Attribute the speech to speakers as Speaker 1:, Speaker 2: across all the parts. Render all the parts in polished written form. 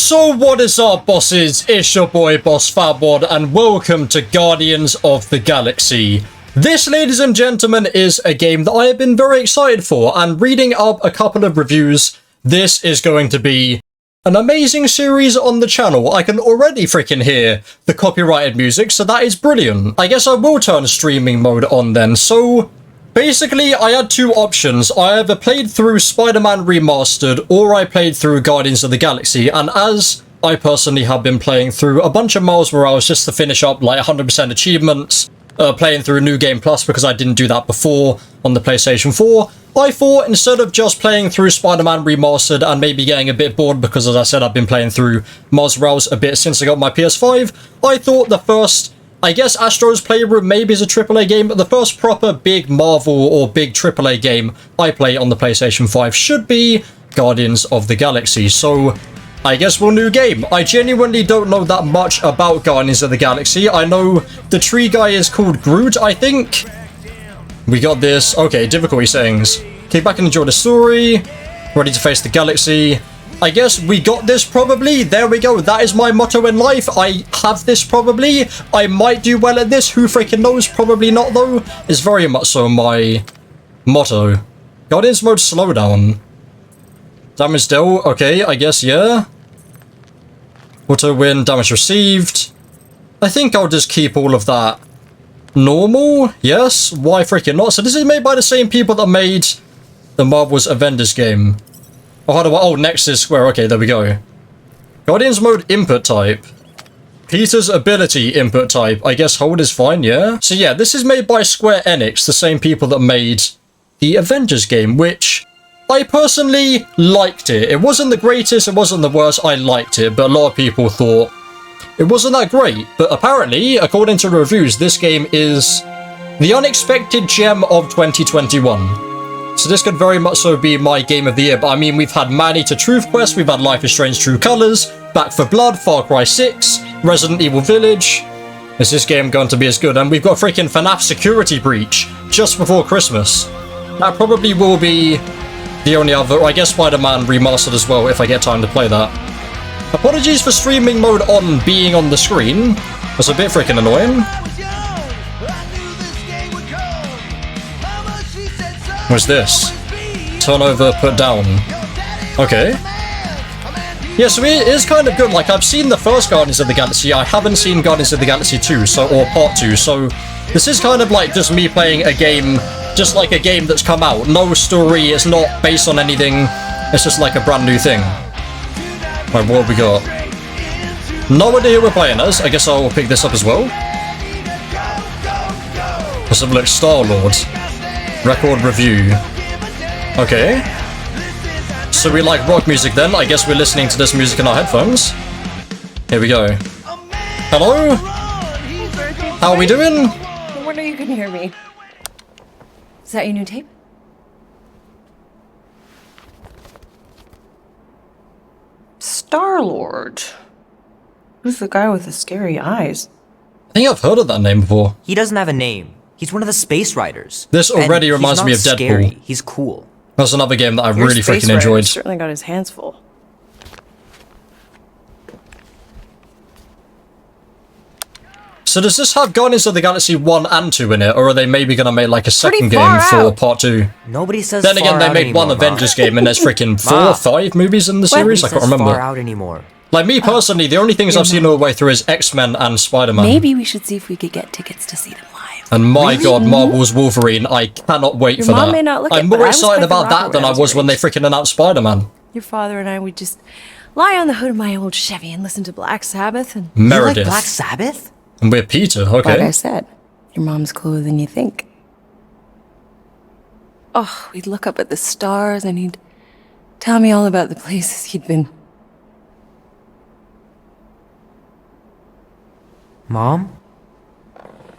Speaker 1: So what is up, bosses? It's your boy Boss Fatwod and welcome to Guardians of the Galaxy. This, ladies and gentlemen, is a game that I have been very excited for, and reading up a couple of reviews, this is going to be an amazing series on the channel. I can already freaking hear the copyrighted music, so that is brilliant. I guess I will turn streaming mode on then. So basically, I had two options. I either played through Spider-Man Remastered or I played through Guardians of the Galaxy, and as I personally have been playing through a bunch of Miles Morales just to finish up like 100% achievements, playing through New Game Plus because I didn't do that before on the PlayStation 4, I thought instead of just playing through Spider-Man Remastered and maybe getting a bit bored because, as I said, I've been playing through Miles Morales a bit since I got my PS5, I thought the first, I guess Astro's Playroom maybe is a AAA game, but the first proper big Marvel or big AAA game I play on the PlayStation 5 should be Guardians of the Galaxy. So I guess we'll new game. I genuinely don't know that much about Guardians of the Galaxy. I know the tree guy is called Groot, I think. We got this. Okay, difficulty settings. Kick back and enjoy the story. Ready to face the galaxy. I guess we got this probably. There we go. That is my motto in life. I have this probably. I might do well at this. Who freaking knows? Probably not though. Is very much so my motto. Guardians mode slowdown. Damage dealt. Okay, I guess, yeah. Auto win. Damage received. I think I'll just keep all of that normal. Yes. Why freaking not? So this is made by the same people that made the Marvel's Avengers game. Oh, how do I? Oh, next is Square. Okay, there we go. Guardians mode input type. Peter's ability input type. I guess hold is fine, yeah? So yeah, this is made by Square Enix, the same people that made the Avengers game, which I personally liked it. It wasn't the greatest, it wasn't the worst, I liked it, but a lot of people thought it wasn't that great. But apparently, according to reviews, this game is the unexpected gem of 2021. So this could very much so be my game of the year. But I mean, we've had Man Eater Truth Quest, we've had Life is Strange True Colors, Back 4 Blood, Far Cry 6, Resident Evil Village. Is this game going to be as good? And we've got freaking FNAF Security Breach just before Christmas. That probably will be the only other, I guess Spider-Man Remastered as well, if I get time to play that. Apologies for streaming mode on being on the screen. That's a bit freaking annoying. What's this? Turn over, put down. Okay. Yeah, so it is kind of good. Like, I've seen the first Guardians of the Galaxy. I haven't seen Guardians of the Galaxy 2, so, or Part 2, so this is kind of like just me playing a game, just like a game that's come out. No story, it's not based on anything. It's just like a brand new thing. Right, what have we got? No idea who we're playing as. I guess I'll pick this up as well. Let's have a look. Star-Lord. Record review. Okay. So we like rock music then. I guess we're listening to this music in our headphones. Here we go. Hello? How are we doing?
Speaker 2: I wonder you can hear me. Is that your new tape? Star-Lord. Who's the guy with the scary eyes?
Speaker 1: I think I've heard of that name before.
Speaker 3: He doesn't have a name. He's one of the space riders.
Speaker 1: This already reminds me of Deadpool.
Speaker 3: Scary. He's cool.
Speaker 1: That's another game that I really freaking enjoyed.
Speaker 2: Certainly got his hands full.
Speaker 1: So does this have Guardians of the Galaxy 1 and 2 in it, or are they maybe going to make like a second game for Part 2?
Speaker 3: Nobody says
Speaker 1: then again, they made
Speaker 3: anymore,
Speaker 1: one Avengers game and there's freaking 4 or 5 movies in the series? I can't remember.
Speaker 3: Far out anymore.
Speaker 1: Like me personally, the only things I've seen all the way through is X-Men and Spider-Man.
Speaker 2: Maybe we should see if we could get tickets to see them live.
Speaker 1: And my god, Marvel's Wolverine, I cannot wait for that.
Speaker 2: May not look
Speaker 1: I'm more excited about that than I was when they freaking announced Spider-Man.
Speaker 2: Your father and I would just lie on the hood of my old Chevy and listen to Black Sabbath and...
Speaker 1: Meredith.
Speaker 3: You like Black Sabbath?
Speaker 1: And we're Peter, okay.
Speaker 2: Like I said, your mom's cooler than you think. Oh, we'd look up at the stars and he'd tell me all about the places he'd been.
Speaker 3: Mom?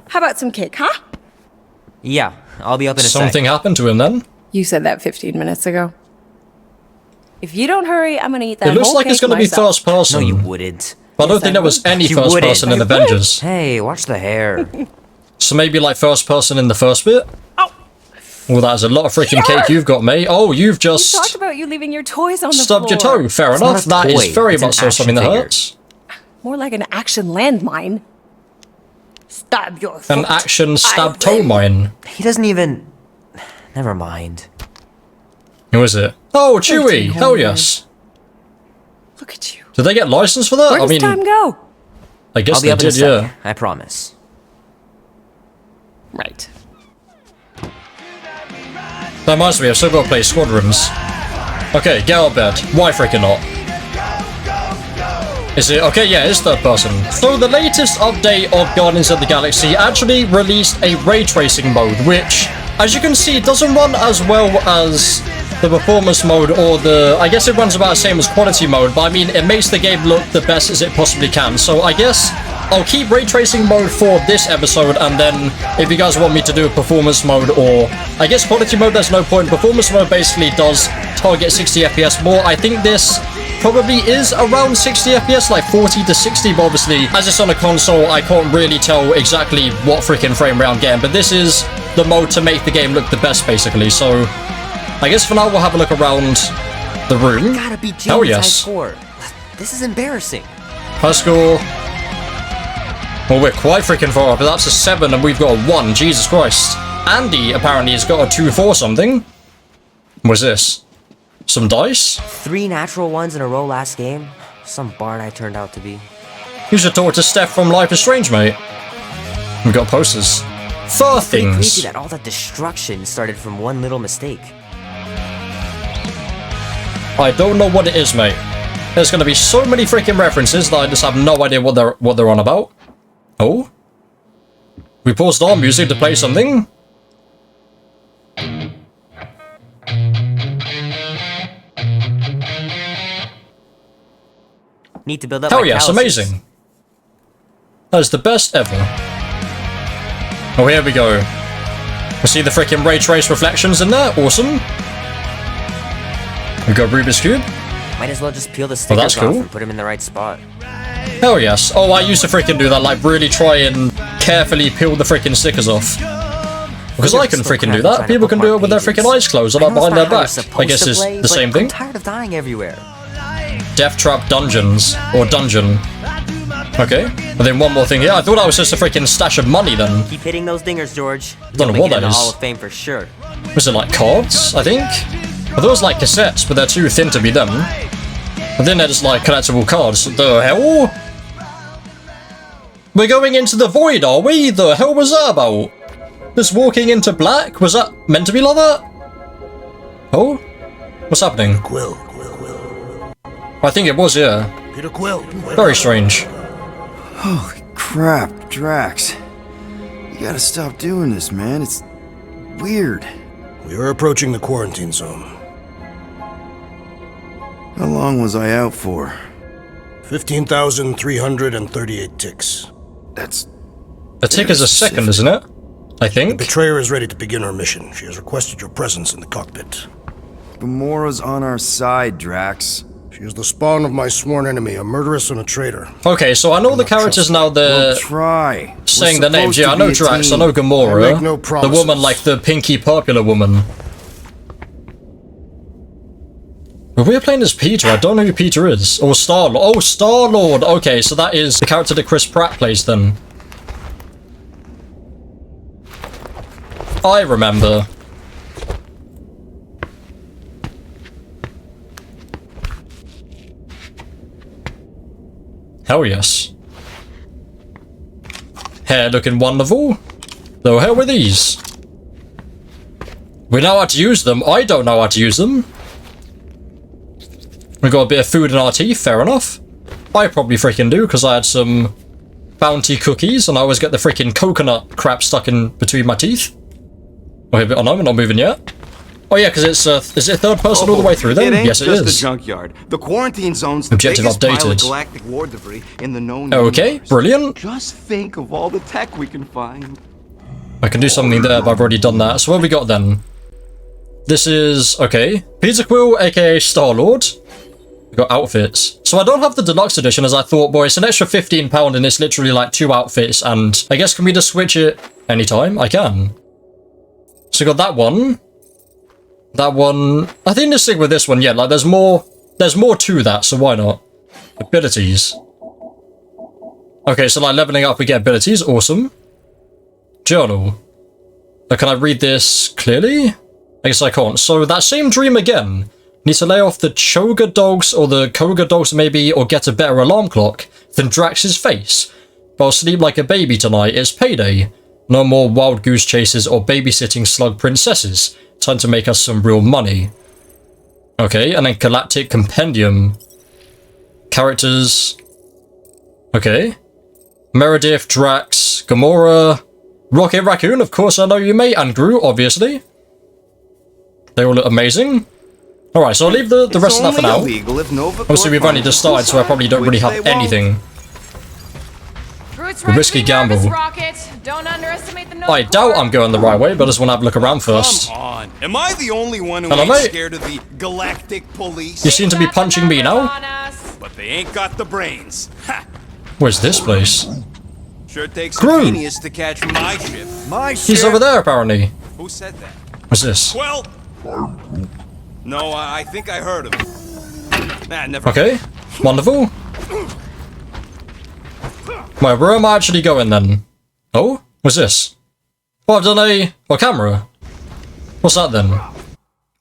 Speaker 2: How about some cake, huh?
Speaker 3: Yeah, I'll be up in a sec.
Speaker 1: Something happened to him then?
Speaker 2: You said that 15 minutes ago. If you don't hurry, I'm gonna eat that whole
Speaker 1: It looks like it's gonna be first person.
Speaker 3: No, you wouldn't.
Speaker 1: But I don't think there was any first person in Avengers.
Speaker 3: Hey, watch the hair.
Speaker 1: So maybe like first person in the first bit?
Speaker 2: Oh!
Speaker 1: Well, that is a lot of freaking cake you've got, mate. Oh, you've
Speaker 2: You
Speaker 1: just
Speaker 2: talked about you leaving your toys on the
Speaker 1: stubbed your
Speaker 2: floor.
Speaker 1: toe. Fair
Speaker 3: It's
Speaker 1: enough.
Speaker 3: not a
Speaker 1: That is
Speaker 3: toy,
Speaker 1: very
Speaker 3: it's an
Speaker 1: much so something that
Speaker 3: action figure.
Speaker 1: hurts.
Speaker 2: More like an action landmine. Stab your foot.
Speaker 1: An action stab
Speaker 2: I
Speaker 1: toe
Speaker 2: win.
Speaker 1: mine.
Speaker 3: He doesn't even... Never mind.
Speaker 1: Who is it? Oh, Chewie.
Speaker 2: 13
Speaker 1: Hell
Speaker 2: whole
Speaker 1: yes.
Speaker 2: Look at you.
Speaker 1: Did they get licensed for that?
Speaker 2: Where does time go?
Speaker 1: I guess
Speaker 3: I'll be
Speaker 1: they
Speaker 3: up in a
Speaker 1: did,
Speaker 3: sec,
Speaker 1: yeah.
Speaker 3: I promise.
Speaker 2: Right.
Speaker 1: That reminds me, I've still got to play Squadrons. Okay, get out of bed. Why freaking not? Is it? Okay, yeah, it's third person. So the latest update of Guardians of the Galaxy actually released a ray tracing mode, which, as you can see, doesn't run as well as the performance mode or the... I guess it runs about the same as quality mode, but I mean, it makes the game look the best as it possibly can. So I guess I'll keep ray tracing mode for this episode, and then if you guys want me to do a performance mode or I guess quality mode, there's no point. Performance mode basically does target 60 FPS more. I think this probably is around 60 FPS, like 40 to 60, but obviously as it's on a console I can't really tell exactly what freaking frame rate I'm getting, but this is the mode to make the game look the best basically. So I guess for now we'll have a look around the room.
Speaker 3: Gotta be
Speaker 1: Hell
Speaker 3: James' high
Speaker 1: yes.
Speaker 3: score. This is embarrassing.
Speaker 1: High score. Well, we're quite freaking far up, but that's a 7 and we've got a 1. Jesus Christ. Andy apparently has got a 2-4 something. What's this? Some dice?
Speaker 3: 3 natural ones in a row last game. Some bard I turned out to be.
Speaker 1: You should talk to Steph from Life is Strange, mate. We got posters. Fur
Speaker 3: Pretty
Speaker 1: things.
Speaker 3: crazy that all that destruction started from one little mistake.
Speaker 1: I don't know what it is, mate. There's gonna be so many freaking references that I just have no idea what they're on about. Oh? We paused our music to play something.
Speaker 3: Need to build up
Speaker 1: Hell
Speaker 3: my
Speaker 1: yes,
Speaker 3: calluses.
Speaker 1: amazing. That is the best ever. Oh, here we go. We see the freaking ray trace reflections in there. Awesome. We got Rubik's Cube.
Speaker 3: Might as well just peel the stickers
Speaker 1: that's
Speaker 3: off
Speaker 1: cool.
Speaker 3: and put them in the right spot.
Speaker 1: Hell yes. Oh, I used to freaking do that. Like, really try and carefully peel the freaking stickers off. Because I can freaking do that. People can do it with their freaking eyes closed or like behind their back. I guess it's the same thing.
Speaker 3: I'm tired of dying everywhere.
Speaker 1: Death Trap Dungeons. Or Dungeon. Okay. And then one more thing here. I thought that was just a freaking stash of money then.
Speaker 3: Keep hitting those dingers, George.
Speaker 1: Don't know
Speaker 3: You'll
Speaker 1: what
Speaker 3: make it
Speaker 1: that
Speaker 3: in the
Speaker 1: is.
Speaker 3: Hall of Fame for sure.
Speaker 1: Was it like cards, I think? I thought it was like cassettes, but they're too thin to be them. But then they're just like collectible cards. The hell? We're going into the void, are we? The hell was that about? Just walking into black? Was that meant to be like that? Oh? What's happening?
Speaker 4: Quill.
Speaker 1: I think it was, yeah.
Speaker 4: Peter Quill.
Speaker 1: Very strange.
Speaker 5: Holy crap, Drax. You gotta stop doing this, man. It's weird.
Speaker 4: We are approaching the quarantine zone.
Speaker 5: How long was I out for?
Speaker 4: 15,338 ticks.
Speaker 5: That's...
Speaker 1: A tick is a second, isn't it? I
Speaker 4: The
Speaker 1: think.
Speaker 4: betrayer is ready to begin her mission. She has requested your presence in the cockpit.
Speaker 5: Gamora's on our side, Drax.
Speaker 4: She is the spawn of my sworn enemy, a murderess and a traitor.
Speaker 1: Okay, so I know the characters now, they're
Speaker 5: We'll try.
Speaker 1: saying
Speaker 5: We're
Speaker 1: their names.
Speaker 5: supposed
Speaker 1: Yeah, I
Speaker 5: to
Speaker 1: know
Speaker 5: be a
Speaker 1: Drax, I
Speaker 5: team.
Speaker 1: know Gamora.
Speaker 4: I make no
Speaker 1: The
Speaker 4: promises.
Speaker 1: woman, like the pinky popular woman. But we're playing as Peter. I don't know who Peter is. Or Star-Lord. Oh, Star-Lord. Okay, so that is the character that Chris Pratt plays then. I remember. Hell yes. Hair looking wonderful. The hell with these? We know how to use them. I don't know how to use them. We got a bit of food in our teeth, fair enough. I probably freaking do, because I had some bounty cookies, and I always get the freaking coconut crap stuck in between my teeth. Oh no, we're not moving yet. Oh yeah, because it's, is it third person all the way through then?
Speaker 6: It ain't
Speaker 1: Yes, it
Speaker 6: just
Speaker 1: is.
Speaker 6: a junkyard. The quarantine zone's the
Speaker 1: Objective
Speaker 6: biggest pile of
Speaker 1: updated.
Speaker 6: galactic war debris in the known
Speaker 1: Okay,
Speaker 6: universe.
Speaker 1: brilliant.
Speaker 6: Just think of all the tech we can find.
Speaker 1: I can do something there, but I've already done that. So what have we got then? This is, okay, Peter Quill, aka Star-Lord. We got outfits. So I don't have the deluxe edition, as I thought, boy, it's an extra £15 and it's literally like 2 outfits, and I guess can we just switch it anytime? I can. So we got that one. That one. I think let's stick with this one. Yeah, like there's more to that, so why not? Abilities. Okay, so like leveling up we get abilities. Awesome. Journal. Can I read this clearly? I guess I can't. So that same dream again. Need to lay off the Choga dogs or the Koga dogs maybe, or get a better alarm clock than Drax's face. But I'll sleep like a baby tonight. It's payday. No more wild goose chases or babysitting slug princesses. Time to make us some real money. Okay, and then Galactic Compendium. Characters. Okay. Meredith, Drax, Gamora, Rocket Raccoon, of course I know you mate, and Groot, obviously. They all look amazing. Alright, so I'll leave the rest of that for now. Obviously we've only just started, so I probably don't really have anything. A risky gamble. I doubt I'm going the right way, but I just want to have a look around first.
Speaker 7: Come on. Am I the only one who
Speaker 1: Hello,
Speaker 7: ain't
Speaker 1: mate.
Speaker 7: scared of the Galactic police?
Speaker 1: You seem to be punching me now.
Speaker 7: But they ain't got the brains. Ha!
Speaker 1: Where's this place?
Speaker 7: Sure takes a
Speaker 1: Groot.
Speaker 7: genius to catch my ship.
Speaker 1: He's over there, apparently.
Speaker 7: Who said that?
Speaker 1: What's this?
Speaker 7: Well... No, I think I heard of it. Nah, never.
Speaker 1: Okay, wonderful. Right, where am I actually going then? Oh, what's this? Oh, I've done a camera. What's that then?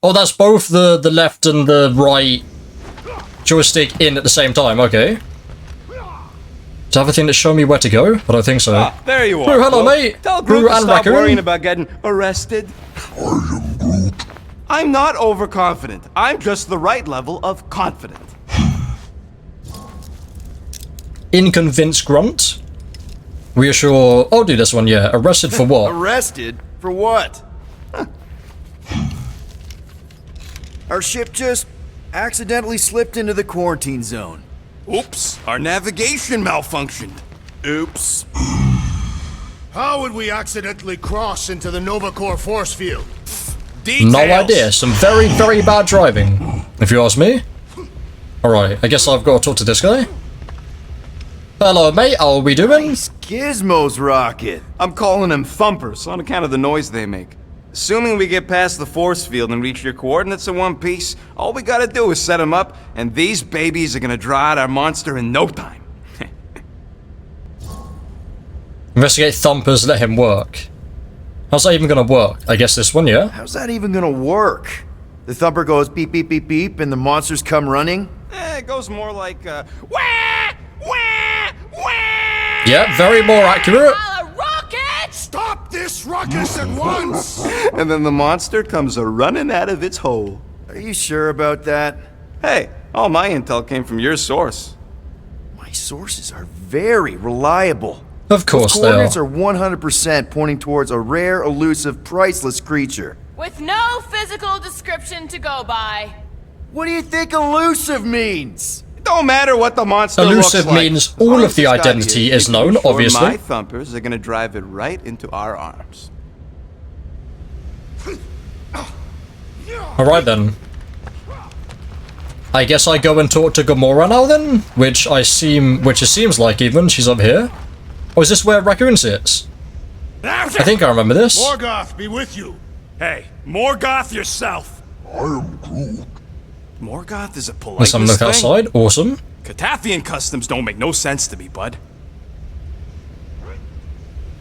Speaker 1: Oh, that's both the left and the right joystick in at the same time. Okay. Do I have a thing to show me where to go? I don't think so.
Speaker 6: Ah, there you are.
Speaker 1: Oh, hello,
Speaker 6: Well,
Speaker 1: mate.
Speaker 6: Tell Groot to
Speaker 1: and
Speaker 6: stop
Speaker 1: Raccoon.
Speaker 6: worrying about getting arrested. I'm not overconfident. I'm just the right level of confident.
Speaker 1: Inconvinced grunt. Reassure. I'll do this one, yeah. Arrested for what?
Speaker 5: Arrested? For what? Our ship just accidentally slipped into the quarantine zone.
Speaker 7: Oops, our navigation malfunctioned.
Speaker 5: Oops.
Speaker 4: How would we accidentally cross into the Nova Corps force field?
Speaker 7: Details.
Speaker 1: No idea. Some very, very bad driving, if you ask me. Alright, I guess I've got to talk to this guy. Hello, mate. How are we doing?
Speaker 5: Nice gizmos, Rocket.
Speaker 6: I'm calling them thumpers on account of the noise they make. Assuming we get past the force field and reach your coordinates in one piece, all we gotta do is set them up, and these babies are gonna draw out our monster in no time.
Speaker 1: Investigate thumpers, let him work. How's that even gonna work? I guess this one, yeah?
Speaker 5: How's that even gonna work? The thumper goes beep, beep, beep, beep, and the monsters come running?
Speaker 6: It goes more like, wah, wah, wah!
Speaker 1: Yeah, very more accurate.
Speaker 4: Stop this ruckus at once!
Speaker 6: And then the monster comes a-running out of its hole.
Speaker 5: Are you sure about that?
Speaker 6: Hey, all my intel came from your source.
Speaker 5: My sources are very reliable.
Speaker 1: Of course they
Speaker 5: Coordinates
Speaker 1: are.
Speaker 5: are 100% pointing towards a rare, elusive, priceless creature.
Speaker 8: With no physical description to go by.
Speaker 5: What do you think elusive means?
Speaker 6: Don't matter what the monster
Speaker 1: Elusive
Speaker 6: looks like.
Speaker 1: means all of the
Speaker 6: Scott
Speaker 1: identity
Speaker 6: here,
Speaker 1: is
Speaker 6: making
Speaker 1: known,
Speaker 6: sure
Speaker 1: obviously.
Speaker 6: My thumpers are gonna drive it right into our arms.
Speaker 1: Alright then. I guess I go and talk to Gamora now then? Which it seems like even, she's up here. Oh, is this where Raccoon sits? I think I remember this.
Speaker 4: Morgoth be with you.
Speaker 7: Hey, Morgoth yourself. I am Groot. Morgoth is a polite
Speaker 1: Let's have a look
Speaker 7: thing.
Speaker 1: outside. Awesome.
Speaker 7: Catathian customs don't make no sense to me, bud.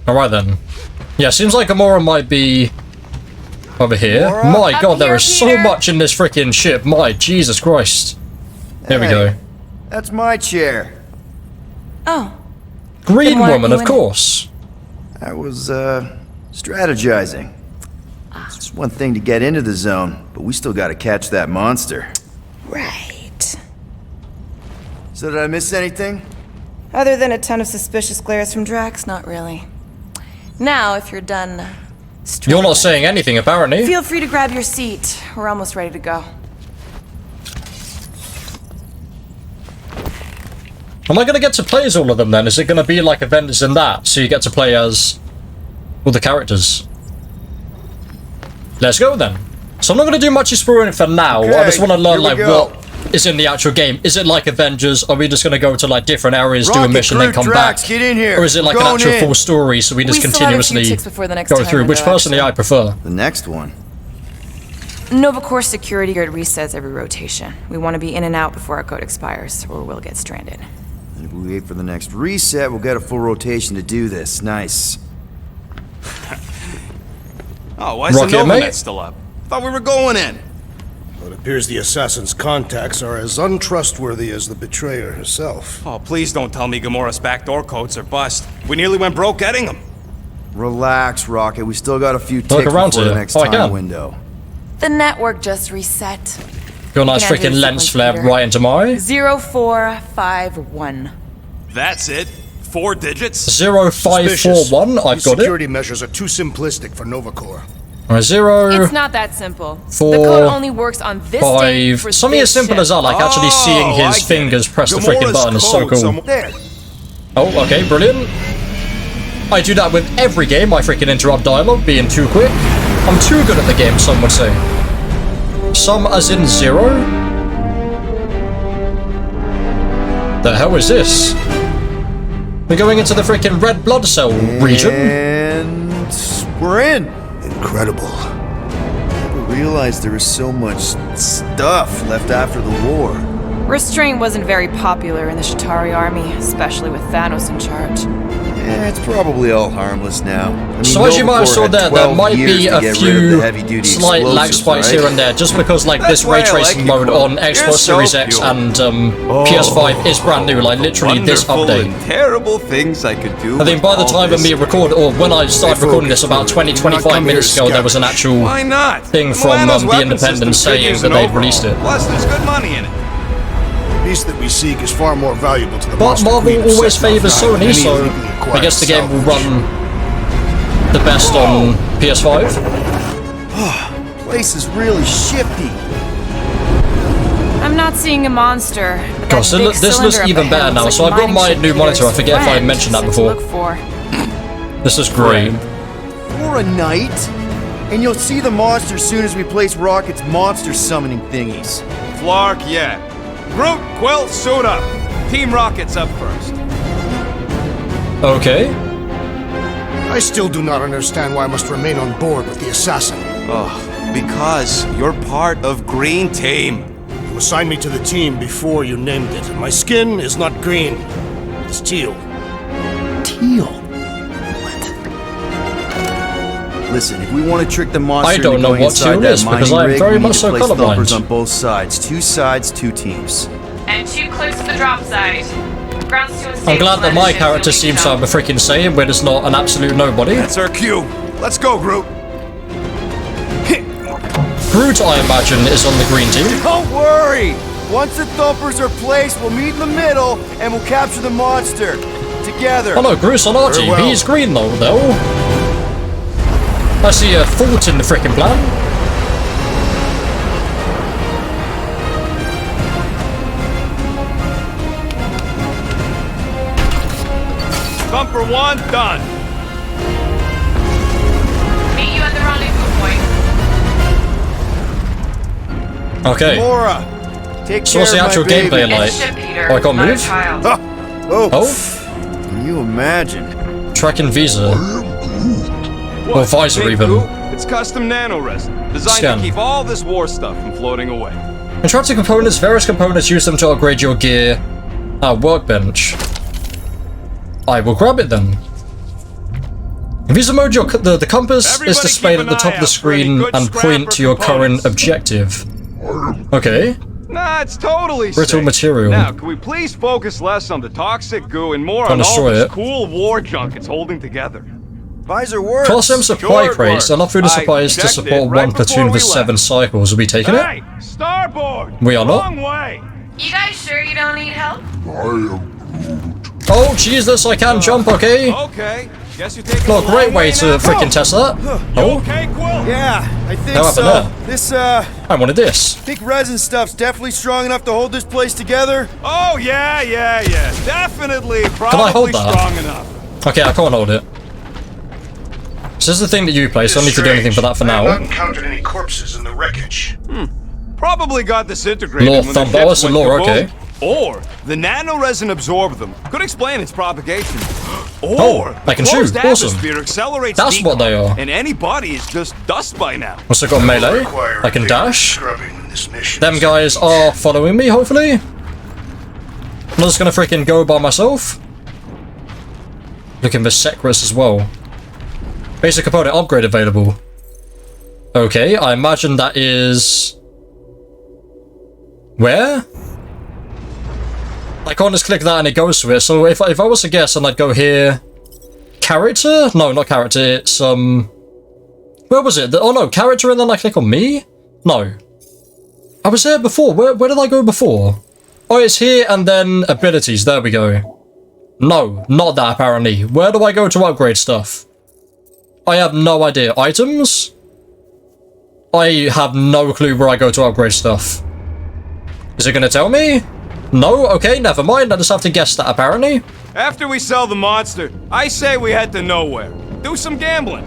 Speaker 1: Alright then. Yeah, seems like Gamora might be over here.
Speaker 5: Gamora?
Speaker 1: My
Speaker 8: Up
Speaker 1: god, there
Speaker 8: here,
Speaker 1: is so
Speaker 8: Peter.
Speaker 1: much in this freaking ship. My Jesus Christ. There we
Speaker 5: Hey,
Speaker 1: go.
Speaker 5: That's my chair.
Speaker 2: Oh,
Speaker 1: Green
Speaker 2: Then why aren't
Speaker 1: woman,
Speaker 2: you
Speaker 1: of
Speaker 2: in it?
Speaker 1: course.
Speaker 5: I was, strategizing. It's one thing to get into the zone, but we still gotta catch that monster.
Speaker 2: right.
Speaker 5: So did I miss anything?
Speaker 2: Other than a ton of suspicious glares from Drax, not really. Now, if you're done
Speaker 1: You're not saying anything, apparently.
Speaker 2: feel free to grab your seat. We're almost ready to go.
Speaker 1: Am I going to get to play as all of them then? Is it going to be like Avengers in that? So you get to play as all the characters? Let's go then. So I'm not going to do much exploring for now. I
Speaker 5: Okay,
Speaker 1: just want to learn
Speaker 5: here we
Speaker 1: like
Speaker 5: go.
Speaker 1: is in the actual game? Is it like Avengers? Are we just going to go to like different areas, do a
Speaker 5: Rocket
Speaker 1: mission, then
Speaker 5: crew,
Speaker 1: come
Speaker 5: Drax,
Speaker 1: back?
Speaker 5: get in here.
Speaker 1: Or is it like an
Speaker 5: Going
Speaker 1: actual
Speaker 5: in.
Speaker 1: full story, so we just
Speaker 2: We still have a few
Speaker 1: continuously
Speaker 2: ticks before the next
Speaker 1: go
Speaker 2: time
Speaker 1: through?
Speaker 2: window,
Speaker 1: Which personally I prefer.
Speaker 5: The next one.
Speaker 2: Nova Corps security guard resets every rotation. We want to be in and out before our code expires, or we'll get stranded.
Speaker 5: And if we wait for the next reset, we'll get a full rotation to do this. Nice.
Speaker 6: Oh, why is the
Speaker 1: Rocket,
Speaker 6: Nova
Speaker 1: mate?
Speaker 6: Net still up? Thought we were going in.
Speaker 4: Well, it appears the assassin's contacts are as untrustworthy as the betrayer herself.
Speaker 6: Oh, please don't tell me Gamora's backdoor codes are bust. We nearly went broke getting them.
Speaker 5: Relax, Rocket. We still got a few
Speaker 1: Look
Speaker 5: ticks
Speaker 1: around
Speaker 5: before the
Speaker 1: here.
Speaker 5: next
Speaker 1: Oh, I
Speaker 5: time
Speaker 1: can.
Speaker 5: window.
Speaker 2: The network just reset.
Speaker 1: Got a nice
Speaker 2: Can I enter
Speaker 1: freaking
Speaker 2: the
Speaker 1: lens
Speaker 2: sequence,
Speaker 1: flare
Speaker 2: Peter?
Speaker 1: right into my
Speaker 2: 0451.
Speaker 6: That's it? 4 digits?
Speaker 1: 0541. I've
Speaker 4: These
Speaker 1: got it.
Speaker 4: security measures are too simplistic for Nova Corps.
Speaker 1: 0,
Speaker 8: It's not that simple.
Speaker 1: 4,
Speaker 8: the code only works on this date
Speaker 1: 5.
Speaker 8: for
Speaker 1: Something
Speaker 8: this
Speaker 1: as simple
Speaker 8: ship.
Speaker 1: as that, like actually seeing
Speaker 6: Oh, I
Speaker 1: his
Speaker 6: get
Speaker 1: fingers
Speaker 6: it.
Speaker 1: press the freaking
Speaker 6: Gamora's
Speaker 1: button is so
Speaker 6: code
Speaker 1: cool.
Speaker 6: somewhere-
Speaker 5: There.
Speaker 1: Oh, okay, brilliant. I do that with every game. I freaking interrupt dialogue, being too quick. I'm too good at the game, some would say. Some as in 0? The hell is this? We're going into the freaking red blood cell region.
Speaker 5: And we're in.
Speaker 4: Incredible.
Speaker 5: I realized there was so much stuff left after the war.
Speaker 2: Restraint wasn't very popular in the Shatari army, especially with Thanos in charge.
Speaker 5: Yeah, it's probably all harmless now. I mean,
Speaker 1: So as you might have
Speaker 5: Nova
Speaker 1: saw
Speaker 5: Corps had
Speaker 1: there
Speaker 5: 12
Speaker 1: might
Speaker 5: years
Speaker 1: be
Speaker 5: to
Speaker 1: a
Speaker 5: get rid of
Speaker 1: few
Speaker 5: the heavy-duty
Speaker 1: slight lag
Speaker 5: explosives,
Speaker 1: spikes
Speaker 5: right?
Speaker 1: here and there, just because like
Speaker 6: That's
Speaker 1: this
Speaker 6: why
Speaker 1: ray
Speaker 6: I
Speaker 1: tracing
Speaker 6: like you,
Speaker 1: mode
Speaker 6: Quill.
Speaker 1: on
Speaker 6: You're
Speaker 1: Xbox
Speaker 6: so
Speaker 1: Series X
Speaker 6: pure.
Speaker 1: and PS5 is brand new, like literally this
Speaker 6: Wonderful
Speaker 1: update.
Speaker 6: and terrible things I could do.
Speaker 1: I think by the
Speaker 6: with all
Speaker 1: time of
Speaker 6: this.
Speaker 1: me record, or when I started
Speaker 4: Hey,
Speaker 1: recording this
Speaker 4: focus,
Speaker 1: about 20,
Speaker 4: focus. Do not
Speaker 1: 25
Speaker 4: come
Speaker 1: minutes
Speaker 4: here,
Speaker 1: ago, there was an actual
Speaker 6: Why not?
Speaker 1: thing from
Speaker 6: Milano's
Speaker 1: The
Speaker 6: weapon
Speaker 1: Independent
Speaker 6: system's good
Speaker 1: saying
Speaker 6: news
Speaker 1: that
Speaker 6: and
Speaker 1: they'd
Speaker 6: overall.
Speaker 1: released it.
Speaker 6: Plus, there's good money in it.
Speaker 4: The beast that we seek is far more valuable to the
Speaker 1: But
Speaker 4: monster
Speaker 1: Marvel
Speaker 4: queen of
Speaker 1: always
Speaker 4: Seknarf
Speaker 1: favours
Speaker 4: 9 than
Speaker 1: Sony,
Speaker 4: any
Speaker 1: so
Speaker 4: illegally
Speaker 1: I
Speaker 4: acquired
Speaker 1: guess the game will
Speaker 4: salvage.
Speaker 1: run the best on PS5.
Speaker 5: Place is really shifty.
Speaker 2: I'm not seeing a monster. But
Speaker 1: Gosh,
Speaker 2: that big
Speaker 1: this looks
Speaker 2: cylinder up
Speaker 1: even
Speaker 2: ahead
Speaker 1: better now.
Speaker 2: looks
Speaker 1: So
Speaker 2: like
Speaker 1: I've got
Speaker 2: mining
Speaker 1: my
Speaker 2: ship
Speaker 1: new monitor. I
Speaker 2: leader's
Speaker 1: forget if I
Speaker 2: friend
Speaker 1: mentioned that
Speaker 2: said to
Speaker 1: before.
Speaker 2: look for.
Speaker 1: This is great.
Speaker 5: For a night? And you'll see the monster as soon as we place Rocket's monster summoning thingies.
Speaker 6: Flark, yeah. Groot, Quill, suit up. Team Rocket's up first.
Speaker 1: Okay.
Speaker 4: I still do not understand why I must remain on board with the assassin.
Speaker 6: Because you're part of Green Team.
Speaker 4: You assigned me to the team before you named it, and my skin is not green. It's teal.
Speaker 5: Teal. Listen, if we want to trick the monster
Speaker 1: I don't
Speaker 5: into
Speaker 1: know
Speaker 5: going
Speaker 1: what
Speaker 5: inside
Speaker 1: teal
Speaker 5: that
Speaker 1: is, because
Speaker 5: mining
Speaker 1: I'm
Speaker 5: rig,
Speaker 1: very
Speaker 5: we need
Speaker 1: much
Speaker 5: to
Speaker 1: so
Speaker 5: place thumpers
Speaker 1: colorblind.
Speaker 5: on both sides. 2 sides, 2 teams.
Speaker 8: And 2 clicks to the drop site. Grounds to
Speaker 1: I'm glad that my character seems to have a freaking say, but it's not an absolute nobody.
Speaker 6: That's our cue. Let's go, Groot.
Speaker 1: Groot, I imagine, is on the green team.
Speaker 5: Don't worry! Once the thumpers are placed, we'll meet in the middle and we'll capture the monster. Together.
Speaker 1: Oh no, Groot's on our
Speaker 4: Very
Speaker 1: team.
Speaker 4: well.
Speaker 1: He's green though. I see a fault in the freaking plan.
Speaker 6: Thumper 1, done.
Speaker 8: Meet you at the rendezvous point.
Speaker 1: Okay.
Speaker 5: Laura, take
Speaker 1: So
Speaker 5: care
Speaker 1: what's the
Speaker 5: of my
Speaker 1: actual
Speaker 5: baby.
Speaker 1: gameplay like?
Speaker 8: It's ship, Peter.
Speaker 1: Oh, I can't
Speaker 8: not a
Speaker 1: move?
Speaker 8: child.
Speaker 5: Oh,
Speaker 1: Oh,
Speaker 5: can you imagine?
Speaker 1: tracking visa.
Speaker 6: What,
Speaker 1: Or visor
Speaker 6: Big
Speaker 1: even.
Speaker 6: Groot? It's custom nano resin, designed
Speaker 1: Scan.
Speaker 6: to keep all this war stuff from floating away.
Speaker 1: Contracted components, various components, use them to upgrade your gear. Workbench. I will grab it then. In visa mode, the compass is
Speaker 6: Everybody
Speaker 1: displayed
Speaker 6: keep
Speaker 1: at the
Speaker 6: an
Speaker 1: top
Speaker 6: eye
Speaker 1: of the
Speaker 6: out for any
Speaker 1: screen
Speaker 6: good
Speaker 1: and
Speaker 6: scrap
Speaker 1: point
Speaker 6: or
Speaker 1: to your current
Speaker 6: components.
Speaker 1: objective. Okay.
Speaker 6: Nah, it's totally
Speaker 1: Brittle
Speaker 6: safe.
Speaker 1: material.
Speaker 6: Now, can we please focus less on the toxic goo and more
Speaker 1: Can't
Speaker 6: on all
Speaker 1: destroy
Speaker 6: this
Speaker 1: it.
Speaker 6: cool war junk it's holding together?
Speaker 5: Visor works.
Speaker 1: Custom supply
Speaker 6: Sure it
Speaker 1: crates.
Speaker 6: works.
Speaker 1: Enough food and
Speaker 6: I
Speaker 1: supplies to
Speaker 6: checked
Speaker 1: support
Speaker 6: it right
Speaker 1: one platoon
Speaker 6: before
Speaker 1: with
Speaker 6: we
Speaker 1: 7
Speaker 6: left.
Speaker 1: cycles. Are we taking it?
Speaker 6: Hey, starboard!
Speaker 1: We are not.
Speaker 6: Wrong way!
Speaker 8: You guys sure you don't need help?
Speaker 1: Oh, Jesus, I can jump, okay?
Speaker 6: Okay, guess you're taking
Speaker 1: Not a
Speaker 6: the
Speaker 1: great
Speaker 6: long
Speaker 1: way to
Speaker 6: now.
Speaker 1: freaking test that.
Speaker 6: You
Speaker 1: Oh,
Speaker 6: okay, Quill?
Speaker 5: Yeah, I think
Speaker 1: How happened
Speaker 5: so.
Speaker 1: there?
Speaker 5: This,
Speaker 1: I wanted this.
Speaker 5: thick resin stuff's definitely strong enough to hold this place together.
Speaker 6: Oh, yeah. Definitely,
Speaker 1: I
Speaker 6: probably
Speaker 1: hold that?
Speaker 6: strong enough.
Speaker 1: Okay, I can't hold it. So this is the thing that you play, so I don't need to do anything for that for
Speaker 4: I have
Speaker 1: now.
Speaker 4: not encountered any corpses in the wreckage.
Speaker 6: Probably got disintegrated
Speaker 1: Lore
Speaker 6: when the
Speaker 1: thumb. Oh,
Speaker 6: ships
Speaker 1: it's a
Speaker 6: went
Speaker 1: lore,
Speaker 6: kaboom.
Speaker 1: okay.
Speaker 6: Or the nanoresin absorbed them. Could explain its propagation. Or
Speaker 1: I can
Speaker 6: the closed
Speaker 1: shoot. Awesome.
Speaker 6: atmosphere accelerates
Speaker 1: That's what they are.
Speaker 6: and any body is just dust by now.
Speaker 1: Also got melee. I can dash. Them guys are following me, hopefully. I'm just gonna freaking go by myself. Looking for secrets as well. Basic component upgrade available. Okay, I imagine that is... Where? I can't just click that and it goes to it, so if I was to guess, then I'd go here... Character? No, not character, it's, Where was it? Oh no, character and then I click on me? No. I was there before, where did I go before? Oh, it's here and then abilities, there we go. No, not that apparently. Where do I go to upgrade stuff? I have no idea. Items? I have no clue where I go to upgrade stuff. Is it gonna tell me? No? Okay, never mind. I just have to guess that, apparently.
Speaker 6: After we sell the monster, I say we head to nowhere. Do some gambling.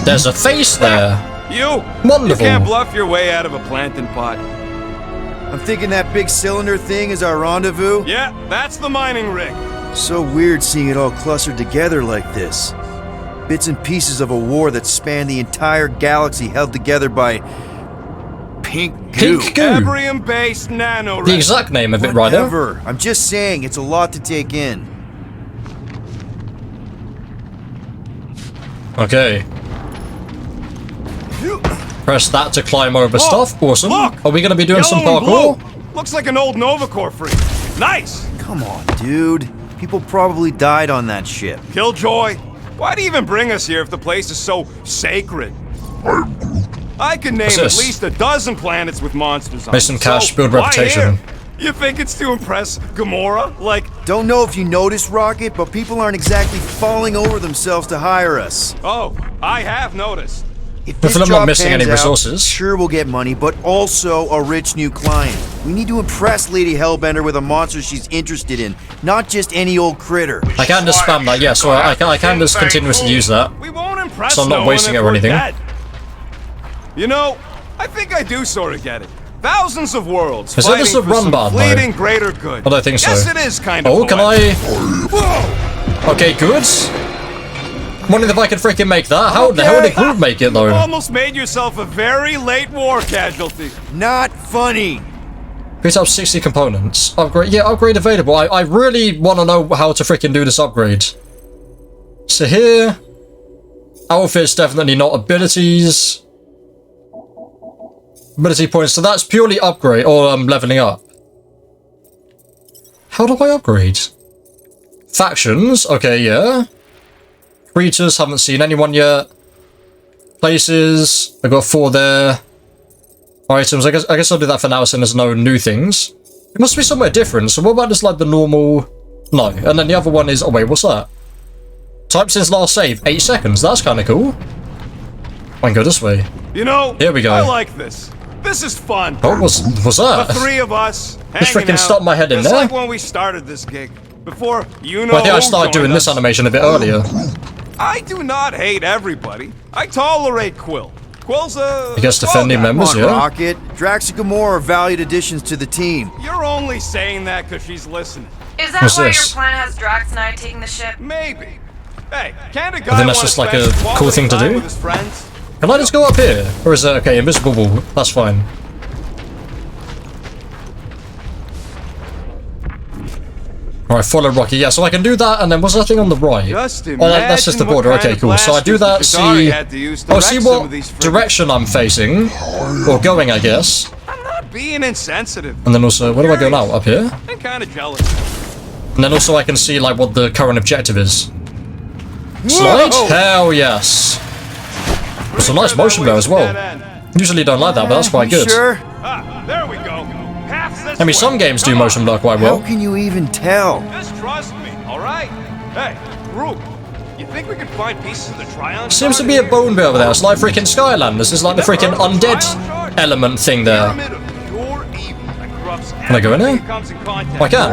Speaker 1: There's a face there.
Speaker 6: You
Speaker 1: Wonderful.
Speaker 6: You can't bluff your way out of a plantain pot.
Speaker 5: I'm thinking that big cylinder thing is our rendezvous.
Speaker 6: Yeah, that's the mining rig.
Speaker 5: So weird seeing it all clustered together like this. Bits and pieces of a war that spanned the entire galaxy held together by... pink goo.
Speaker 1: Pink goo.
Speaker 6: Abrium-based nano.
Speaker 1: The exact name of it, right there.
Speaker 5: Whatever. I'm just saying, it's a lot to take in.
Speaker 1: Okay. Press that to climb over stuff. Awesome.
Speaker 6: Look!
Speaker 1: Are we gonna be doing some
Speaker 6: Yellow and
Speaker 1: parkour?
Speaker 6: blue. Looks like an old Novacore freak. Nice!
Speaker 5: Come on, dude. People probably died on that ship.
Speaker 6: Killjoy, why do you even bring us here if the place is so sacred? I can name
Speaker 1: What's
Speaker 6: at
Speaker 1: this?
Speaker 6: least a dozen planets with monsters on
Speaker 1: Make some
Speaker 6: them,
Speaker 1: cash,
Speaker 6: so
Speaker 1: build
Speaker 6: why
Speaker 1: reputation.
Speaker 6: here? You think it's to impress Gamora? Like,
Speaker 5: Don't know if you noticed, Rocket, but people aren't exactly falling over themselves to hire us.
Speaker 6: oh, I have noticed.
Speaker 5: If this
Speaker 1: Hopefully I'm not
Speaker 5: job
Speaker 1: missing
Speaker 5: pans
Speaker 1: any
Speaker 5: out,
Speaker 1: resources.
Speaker 5: sure we'll get money, but also a rich new client. We need to impress Lady Hellbender with a monster she's interested in, not just any old critter.
Speaker 1: I can just spam that, yeah, so I can just continuously use that.
Speaker 6: We won't impress
Speaker 1: So I'm not
Speaker 6: no one
Speaker 1: wasting
Speaker 6: if
Speaker 1: it or
Speaker 6: we're
Speaker 1: anything.
Speaker 6: dead. You know, I think I do sort of get it. Thousands of worlds
Speaker 1: Is that
Speaker 6: fighting
Speaker 1: just a
Speaker 6: for
Speaker 1: run
Speaker 6: some
Speaker 1: bar, though?
Speaker 6: fleeting greater good.
Speaker 1: I don't think so.
Speaker 6: Yes, it is kind of
Speaker 1: Oh, can
Speaker 6: poetic.
Speaker 1: I... Okay, good. Wondering if I could freaking make that. How the hell did Groot make it,
Speaker 6: You
Speaker 1: though?
Speaker 6: almost made yourself a very late war casualty.
Speaker 5: Not funny.
Speaker 1: Picked up 60 components. Upgrade, yeah, upgrade available. I really want to know how to freaking do this upgrade. So here... Outfits, definitely not abilities. Ability points, so that's purely upgrade, or leveling up. How do I upgrade? Factions, okay, yeah. Creatures, haven't seen anyone yet. Places, I got 4 there. Items, I guess I'll do that for now since there's no new things. It must be somewhere different, so what about just like the normal... No, and then the other one is... Oh wait, what's that? Type since last save, 8 seconds, that's kind of cool. I can go this way.
Speaker 6: You know,
Speaker 1: Here we go.
Speaker 6: I like this. This is fun.
Speaker 1: Oh, what's that?
Speaker 6: The 3 of us
Speaker 1: Just
Speaker 6: hanging
Speaker 1: freaking
Speaker 6: out.
Speaker 1: stuck my head in
Speaker 6: Just
Speaker 1: there.
Speaker 6: like when we started this gig. Before you know
Speaker 1: Well, I think I
Speaker 6: who
Speaker 1: started doing
Speaker 6: joined
Speaker 1: this
Speaker 6: us.
Speaker 1: animation a bit earlier.
Speaker 6: I do not hate everybody. I tolerate Quill. Quill's a...
Speaker 1: I guess defending
Speaker 6: well,
Speaker 1: members,
Speaker 5: Come on,
Speaker 1: yeah.
Speaker 5: Rocket. Drax and Gamora are valued additions to the team.
Speaker 6: You're only saying that because she's listening.
Speaker 2: Is that
Speaker 1: What's
Speaker 2: why
Speaker 1: this?
Speaker 2: your plan has Drax and I taking the ship?
Speaker 6: Maybe. Hey, can't a guy
Speaker 1: I think that's
Speaker 6: wanna
Speaker 1: just like
Speaker 6: spend
Speaker 1: a
Speaker 6: quality
Speaker 1: cool thing to
Speaker 6: time
Speaker 1: do.
Speaker 6: with his friends?
Speaker 1: Can I just go up here? Or is it... Okay, invisible wall. That's fine. Alright, follow Rocky. Yeah, so I can do that, and then what's that thing on the right?
Speaker 6: Just
Speaker 1: Oh, that's just the
Speaker 6: imagine what
Speaker 1: border.
Speaker 6: kind
Speaker 1: Okay,
Speaker 6: of
Speaker 1: cool. So I do that,
Speaker 6: blasters Qatari
Speaker 1: see...
Speaker 6: had to use to
Speaker 1: Oh,
Speaker 6: wreck
Speaker 1: see
Speaker 6: some
Speaker 1: what
Speaker 6: of these frigates.
Speaker 1: direction I'm facing. Or going, I guess.
Speaker 6: I'm not being insensitive.
Speaker 1: And then also, where do I go now? Up here?
Speaker 6: I'm kind of jealous.
Speaker 1: And then also I can see, like, what the current objective is. Slide?
Speaker 6: Whoa!
Speaker 1: Hell yes. It's a nice motion there as well. Usually don't like that, but that's quite good.
Speaker 5: Sure?
Speaker 6: Ah, there we go. Paths this
Speaker 1: I mean,
Speaker 6: way.
Speaker 1: some games do
Speaker 6: Come on.
Speaker 1: motion blur quite
Speaker 5: How
Speaker 1: well.
Speaker 5: can you even tell?
Speaker 6: Just trust me, all right? Hey, Groot, you think we could find pieces of the Tryon?
Speaker 1: Seems to
Speaker 6: shard
Speaker 1: be a
Speaker 6: here?
Speaker 1: bone bit over there. It's like freaking Skyland. This is like the freaking undead element thing there.
Speaker 6: Pyramid of pure evil that corrupts
Speaker 1: Can I go in
Speaker 6: everything
Speaker 1: there?
Speaker 6: it comes in contact
Speaker 1: I can.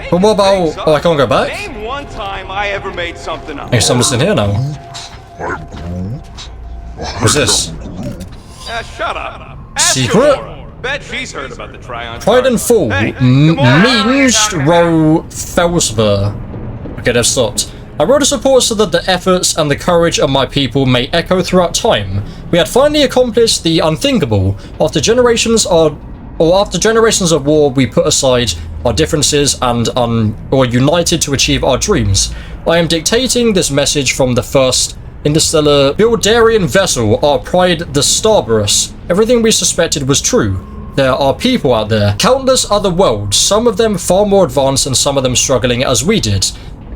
Speaker 6: with.
Speaker 1: But what about...
Speaker 6: Make
Speaker 1: Oh, I can't go back?
Speaker 6: Name one time I ever made something up.
Speaker 1: I guess I'm just in here now. What's this?
Speaker 6: Shut up.
Speaker 1: Secret?
Speaker 6: Bet she's heard about the Tryon.
Speaker 1: Pride and Fall. Means row Felsver. Okay, they've stopped. I wrote a support so that the efforts and the courage of my people may echo throughout time. We had finally accomplished the unthinkable. After generations of war, we put aside our differences and were united to achieve our dreams. I am dictating this message from the first interstellar Buildarian vessel, our pride, the Starburst. Everything we suspected was true. There are people out there, countless other worlds, some of them far more advanced and some of them struggling as we did.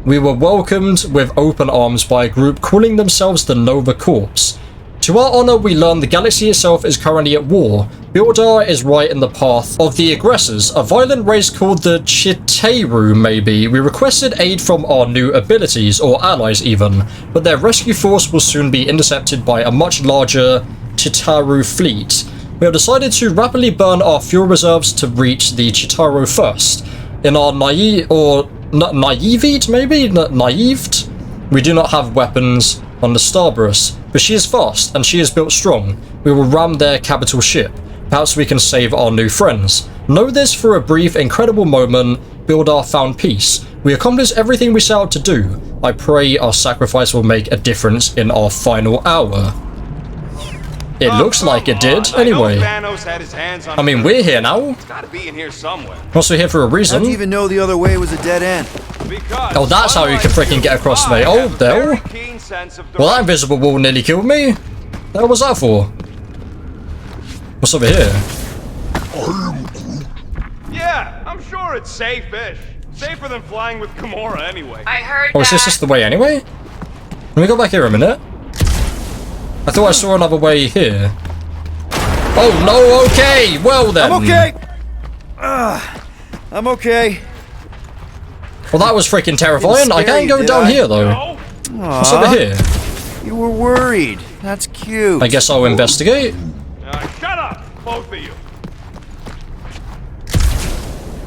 Speaker 1: We were welcomed with open arms by a group calling themselves the Nova Corps. To our honor, we learned the galaxy itself is currently at war. Bildar is right in the path of the aggressors, a violent race called the Chitaru maybe. We requested aid from our new abilities, or allies even, but their rescue force will soon be intercepted by a much larger Chitaru fleet. We have decided to rapidly burn our fuel reserves to reach the Chitaru first. In our naivete, we do not have weapons on the Starburst, but she is fast and she is built strong. We will ram their capital ship. Perhaps we can save our new friends. Know this, for a brief, incredible moment, Bildar found peace. We accomplished everything we set out to do. I pray our sacrifice will make a difference in our final hour. It looks like it did, anyway. I mean, we're here now. Also here for a reason.
Speaker 5: How'd you even know the other way was a dead end?
Speaker 1: Oh, that's how you can freaking get across me. Oh, there. Well, that invisible wall nearly killed me. What was that for? What's over here?
Speaker 6: Yeah, I'm sure it's safe-ish. Safer than flying with Gamora anyway.
Speaker 8: I heard
Speaker 1: Oh, is this just the way anyway? Let me go back here a minute. I thought I saw another way here. Oh no, okay, well then.
Speaker 5: I'm okay! I'm okay.
Speaker 1: Well, that was freaking terrifying. I can't go down here though. What's over here?
Speaker 5: You were worried. That's cute.
Speaker 1: I guess I'll investigate.
Speaker 6: Shut up, both of you.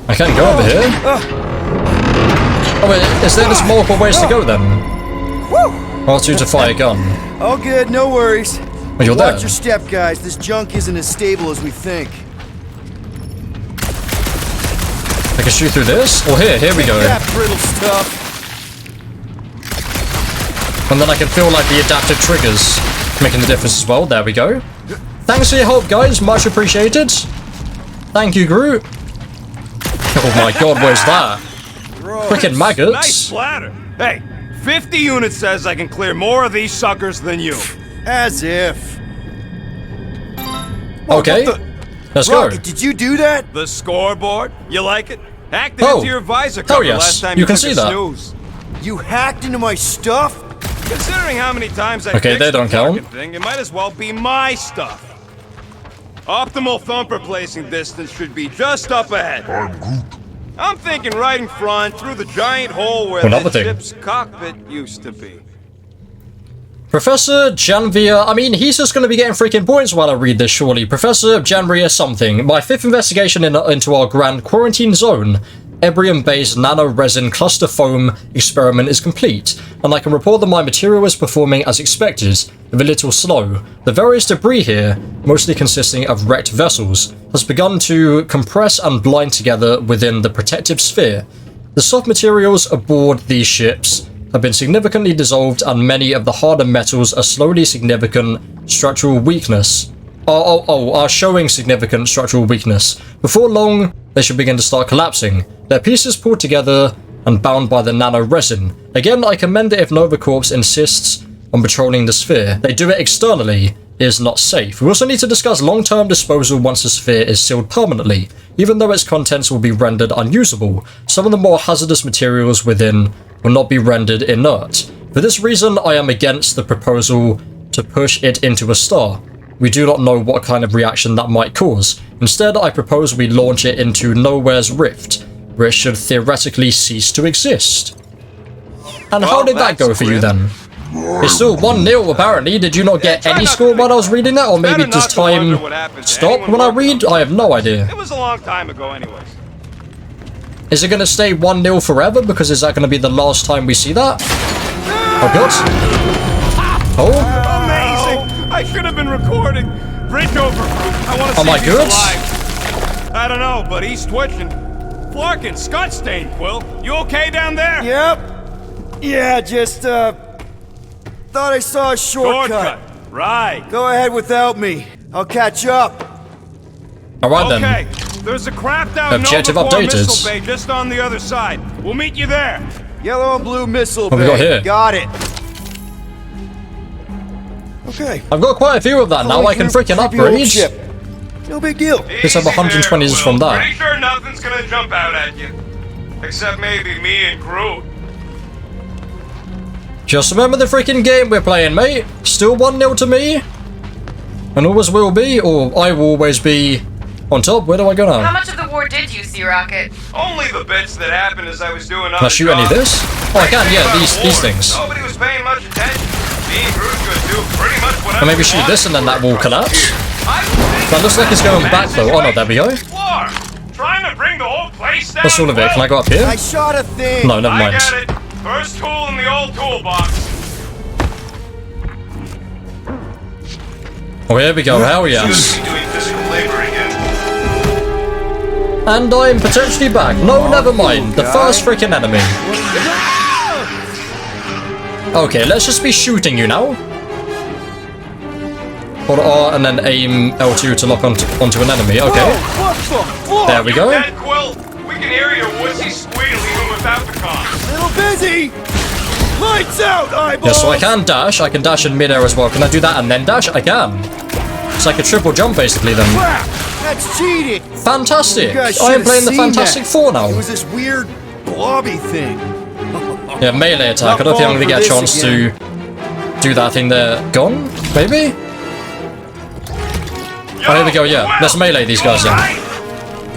Speaker 1: I can't go over here. Oh wait, is there just multiple ways to go then? R2 to fire a gun.
Speaker 5: All good, no worries.
Speaker 1: Oh, you're there.
Speaker 5: Watch your step, guys. This junk isn't as stable as we think.
Speaker 1: I can shoot through this? Or here we go.
Speaker 5: That brittle stuff.
Speaker 1: And then I can feel like the adaptive triggers making the difference as well. There we go. Thanks for your help, guys. Much appreciated. Thank you, Groot. Oh my god, where's that? Frickin' maggots.
Speaker 6: Nice splatter. Hey, 50 units says I can clear more of these suckers than you.
Speaker 5: As if.
Speaker 1: Okay. Let's go.
Speaker 5: Rocket, did you do that?
Speaker 6: The scoreboard? You like it? Hacked it into your visor cover last time
Speaker 1: you can
Speaker 6: took
Speaker 1: see
Speaker 6: a
Speaker 1: that.
Speaker 6: snooze.
Speaker 5: You hacked into my stuff?
Speaker 6: Considering how many times I
Speaker 1: Okay,
Speaker 6: fixed
Speaker 1: they don't
Speaker 6: the fucking
Speaker 1: count.
Speaker 6: thing, it might as well be my stuff. Optimal thumper placing distance should be just up ahead. I'm thinking right in front, through the giant hole where
Speaker 1: Another
Speaker 6: the
Speaker 1: thing.
Speaker 6: ship's cockpit used to be.
Speaker 1: Professor Janvia, I mean, he's just going to be getting freaking points while I read this, surely. Professor Janvia something. My 5th investigation into our grand quarantine zone, Ebrium-based nano-resin cluster foam experiment is complete, and I can report that my material is performing as expected, if a little slow. The various debris here, mostly consisting of wrecked vessels, has begun to compress and blind together within the protective sphere. The soft materials aboard these ships have been significantly dissolved, and many of the harder metals are slowly significant structural weakness. Are showing significant structural weakness. Before long, they should begin to start collapsing. Their pieces pulled together and bound by the nano-resin. Again, I commend it if Nova Corps insists on patrolling the sphere. They do it externally. It is not safe. We also need to discuss long-term disposal once the sphere is sealed permanently. Even though its contents will be rendered unusable, some of the more hazardous materials within will not be rendered inert. For this reason, I am against the proposal to push it into a star. We do not know what kind of reaction that might cause. Instead, I propose we launch it into Nowhere's Rift, where it should theoretically cease to exist. And how did that go for you then? It's still 1-0 apparently. Did you not get any score while I was reading that? Or maybe does time stop when I read? I have no idea.
Speaker 6: It was a long time ago anyways.
Speaker 1: Is it going to stay 1-0 forever? Because is that going to be the last time we see that? Oh god. Oh.
Speaker 6: Amazing! I should have been recording. Bridge over.
Speaker 7: I want to
Speaker 1: Am
Speaker 7: see
Speaker 1: I
Speaker 7: if he's
Speaker 1: good?
Speaker 7: alive. I don't know, but he's twitching. Flarkin, Scott stain, Quill. You okay down there?
Speaker 5: Yep. Yeah, just, thought I saw a shortcut.
Speaker 7: Right.
Speaker 5: Go ahead without me. I'll catch up.
Speaker 1: Alright then.
Speaker 7: Okay, there's a crapped out
Speaker 1: Objective
Speaker 7: Nova Corps
Speaker 1: updated.
Speaker 7: missile bay just on the other side. We'll meet you there.
Speaker 5: Yellow and blue missile
Speaker 1: What we got here?
Speaker 5: Got it. Okay.
Speaker 1: I've got quite a few of that now. I can freaking
Speaker 5: Creepy old
Speaker 1: upgrade.
Speaker 5: ship. No big deal.
Speaker 1: Guess I'm 120s from that.
Speaker 6: Pretty sure nothing's gonna jump out at you. Except maybe me and Groot.
Speaker 1: Just remember the freaking game we're playing, mate. Still 1-0 to me. And always will be, or I will always be on top. Where do I go
Speaker 2: How
Speaker 1: now?
Speaker 2: much of the war did you see, Rocket?
Speaker 6: Only the bits that happened as I was doing
Speaker 1: Can I shoot any of this? Oh, I can, yeah, these things.
Speaker 6: Nobody was paying much attention. Me and Groot could do pretty much whatever
Speaker 1: Or maybe
Speaker 6: we
Speaker 1: shoot
Speaker 6: wanted
Speaker 1: this and then that will collapse.
Speaker 6: That
Speaker 1: That looks like it's going back though. Oh no, there we go.
Speaker 6: Trying to bring the whole place down.
Speaker 1: That's all of it. Can I go up here?
Speaker 5: I shot a thing.
Speaker 1: No, never
Speaker 6: I
Speaker 1: mind.
Speaker 6: get it. First tool in the old toolbox.
Speaker 1: Oh, here we go. Hell yes.
Speaker 4: Doing physical labor again.
Speaker 1: And I'm potentially back. No, never mind. The first freaking enemy. Okay, let's just be shooting you now. Hold R and then aim L2 to lock onto an enemy. Okay. There we go.
Speaker 6: Dead, Quill. We can hear your woodsy squeal even without the comm.
Speaker 5: Little busy. Lights out, eyeballs.
Speaker 1: Yeah, so I can dash. I can dash in midair as well. Can I do that and then dash? I can. It's like a triple jump basically then.
Speaker 5: Crap. That's cheating.
Speaker 1: Fantastic.
Speaker 5: You guys
Speaker 1: I am
Speaker 5: should've
Speaker 1: playing the
Speaker 5: seen
Speaker 1: Fantastic
Speaker 5: that.
Speaker 1: Four now.
Speaker 5: It was this weird blobby thing.
Speaker 1: Yeah, melee attack. I don't think I'm gonna get a chance to do that thing there. Gone? Maybe? Oh, here we go, yeah. Let's melee these guys then.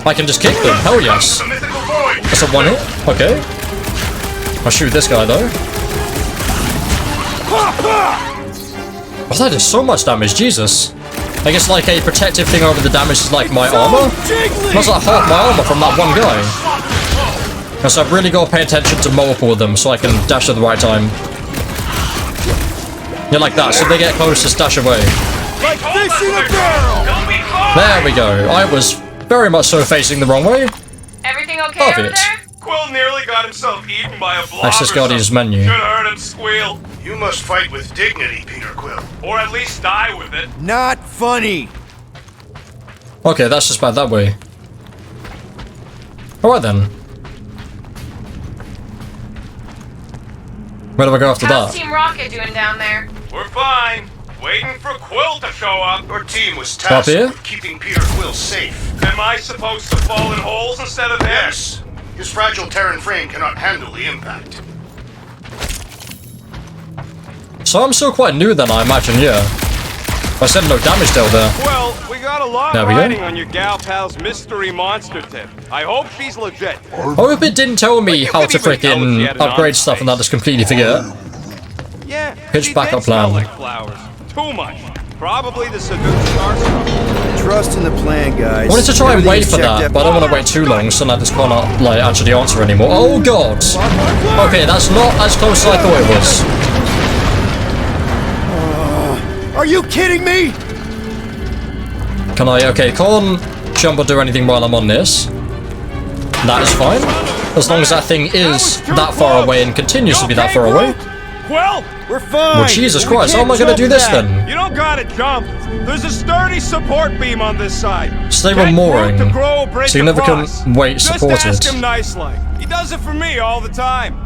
Speaker 1: I can just kick them. Hell yes. That's a one hit. Okay. I'll shoot this guy though. Oh, that is so much damage. Jesus. I guess like a protective thing over the damage is like my armor. That's like half my armor from that one guy. And so I've really got to pay attention to multiple of them so I can dash at the right time. Yeah, like that. So they get close, just dash away.
Speaker 5: Like fish in a barrel.
Speaker 1: There we go. I was very much so facing the wrong way.
Speaker 2: Everything okay over
Speaker 1: Perfect.
Speaker 2: there?
Speaker 6: Quill nearly got himself eaten by a blob.
Speaker 1: Access Guardian's menu.
Speaker 6: Should have heard him squeal.
Speaker 4: You must fight with dignity, Peter Quill.
Speaker 6: Or at least die with it.
Speaker 5: Not funny.
Speaker 1: Okay, that's just bad that way. Alright then. Where do I go after
Speaker 2: How's
Speaker 1: that?
Speaker 2: Team Rocket doing down there?
Speaker 6: We're fine. Waiting for Quill to show up.
Speaker 4: Your team was
Speaker 1: Up
Speaker 4: tasked
Speaker 1: here?
Speaker 4: with keeping Peter Quill safe.
Speaker 6: Am I supposed to fall in holes instead of him?
Speaker 4: Yes. His fragile Terran frame cannot handle the impact.
Speaker 1: So I'm still quite new then, I imagine, yeah. I said no damage dealt there.
Speaker 7: Well, we got a lot
Speaker 1: There we go.
Speaker 7: riding on your gal pal's mystery monster tip. I hope she's legit.
Speaker 1: I hope it didn't tell me how to freaking upgrade stuff and I just completely forget.
Speaker 7: Yeah,
Speaker 1: Pitch
Speaker 7: she
Speaker 1: backup
Speaker 7: did smell
Speaker 1: plan.
Speaker 7: like flowers. Too much. Probably the seduced star stuff.
Speaker 5: Trust in the plan, guys.
Speaker 1: I wanted to try and wait
Speaker 5: Everything's
Speaker 1: for
Speaker 5: checked
Speaker 1: that,
Speaker 5: out.
Speaker 1: but I don't want to wait too long, so I just can't like actually answer anymore. Oh god! Okay, that's not as close as I thought it was.
Speaker 5: Are you kidding me?
Speaker 1: Can I? Okay, can't jump or do anything while I'm on this. That is fine, as long as that thing is that far away and continues to be that far away.
Speaker 7: Well,
Speaker 5: We're fine.
Speaker 1: Well, Jesus
Speaker 5: but we
Speaker 1: Christ, how am I
Speaker 5: can't
Speaker 1: gonna do
Speaker 5: jump
Speaker 1: this
Speaker 5: that.
Speaker 1: then?
Speaker 7: you don't gotta jump. There's a sturdy support beam on this side.
Speaker 1: Stay
Speaker 7: Get
Speaker 1: on mooring.
Speaker 7: Groot to grow a bridge
Speaker 1: Significant
Speaker 7: across.
Speaker 1: weight
Speaker 7: Just
Speaker 1: supported.
Speaker 7: ask him nicely. He does it for me all the time.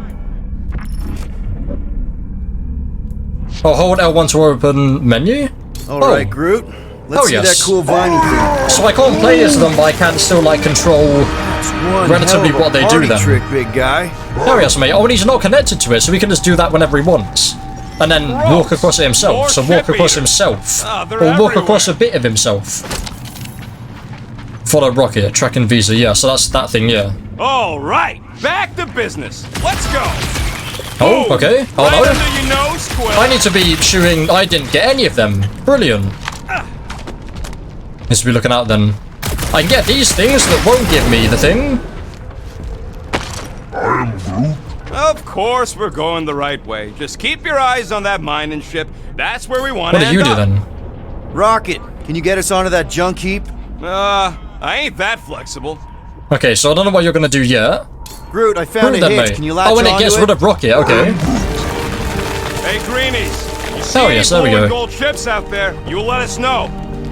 Speaker 1: Oh, hold L1 to open menu?
Speaker 5: All right, Groot. Let's
Speaker 1: Oh,
Speaker 5: see
Speaker 1: yes.
Speaker 5: that cool viney thing.
Speaker 1: So I can't play as them, but I can still like control
Speaker 5: It's one
Speaker 1: relatively
Speaker 5: hell of a
Speaker 1: what they do
Speaker 5: party
Speaker 1: then.
Speaker 5: trick, big guy.
Speaker 1: Oh yes, mate. Oh, and he's not connected to it, so he can just do that whenever he wants. And then walk across it himself.
Speaker 7: More
Speaker 1: So walk
Speaker 7: ship
Speaker 1: across
Speaker 7: eaters.
Speaker 1: himself.
Speaker 7: Ah, they're
Speaker 1: Or walk
Speaker 7: everywhere.
Speaker 1: across a bit of himself. Follow rocket, track and visa, yeah, so that's that thing, yeah.
Speaker 7: All right, back to business. Let's go.
Speaker 1: Oh, okay. Oh
Speaker 7: Right
Speaker 1: no.
Speaker 7: under your nose, Quill.
Speaker 1: I need to be shooting. I didn't get any of them. Brilliant. Needs to be looking out then. I can get these things that won't give me the thing.
Speaker 7: Of course, we're going the right way. Just keep your eyes on that mining ship. That's where we want
Speaker 1: What
Speaker 7: to
Speaker 1: do you
Speaker 7: end
Speaker 1: do
Speaker 7: up.
Speaker 1: then?
Speaker 5: Rocket, Can you get us onto that junk heap?
Speaker 6: I ain't that flexible.
Speaker 1: Okay, so I don't know what you're gonna do yet.
Speaker 5: Groot, I found
Speaker 1: Groot
Speaker 5: a
Speaker 1: then,
Speaker 5: hitch.
Speaker 1: mate.
Speaker 5: Can you latch
Speaker 1: Oh, and it
Speaker 5: onto
Speaker 1: gets rid of Rocket, okay.
Speaker 6: Hey, Greenies. You see
Speaker 1: Oh,
Speaker 6: any
Speaker 1: yes, there we
Speaker 6: blue and
Speaker 1: go.
Speaker 6: gold ships out there? You let us know.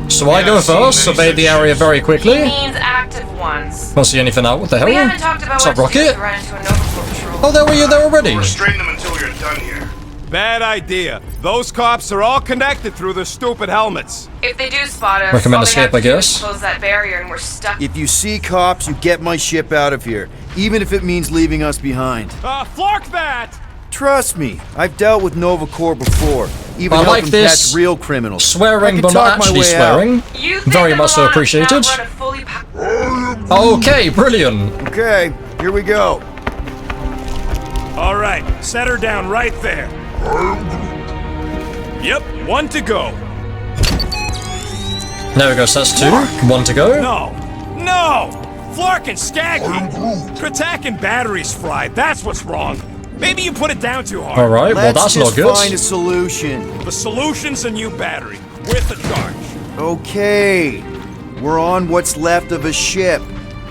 Speaker 1: So I go first, survey the area very
Speaker 2: He
Speaker 1: quickly.
Speaker 2: means active ones.
Speaker 1: Can't see anything out, what the hell?
Speaker 2: We haven't talked about
Speaker 1: What's up,
Speaker 2: what to do if
Speaker 1: Rocket?
Speaker 2: we run into a Nova Corps patrol.
Speaker 1: Oh, there we are there already.
Speaker 4: Restrain them until you're done here.
Speaker 6: Bad idea. Those cops are all connected through their stupid helmets.
Speaker 2: If they do spot us,
Speaker 1: Recommend
Speaker 2: all they
Speaker 1: escape,
Speaker 2: have to
Speaker 1: I
Speaker 2: do is
Speaker 1: guess.
Speaker 2: close that barrier and we're stuck.
Speaker 5: If you see cops, you get my ship out of here, even if it means leaving us behind.
Speaker 6: Flark that!
Speaker 5: Trust me, I've dealt with Nova Corps before, even
Speaker 1: I like
Speaker 5: helping
Speaker 1: this
Speaker 5: catch real criminals. I
Speaker 1: Swearing,
Speaker 5: can
Speaker 1: but not
Speaker 5: talk my
Speaker 1: actually
Speaker 5: way out.
Speaker 1: swearing.
Speaker 2: You think
Speaker 1: Very
Speaker 2: the
Speaker 1: much so
Speaker 2: Milano
Speaker 1: appreciated.
Speaker 2: cannot run a fully
Speaker 1: Okay, brilliant.
Speaker 5: Okay, here we go.
Speaker 7: All right, set her down right there. Yep, one to go.
Speaker 1: There we go, so that's 2. 1 to go.
Speaker 7: No! Flark and Skaggy! Attack and batteries fried, that's what's wrong. Maybe you put it down too hard.
Speaker 1: Alright, well
Speaker 5: Let's
Speaker 1: that's not
Speaker 5: just
Speaker 1: good.
Speaker 5: find a solution.
Speaker 7: The solution's a new battery, with a charge.
Speaker 5: Okay, we're on what's left of a ship.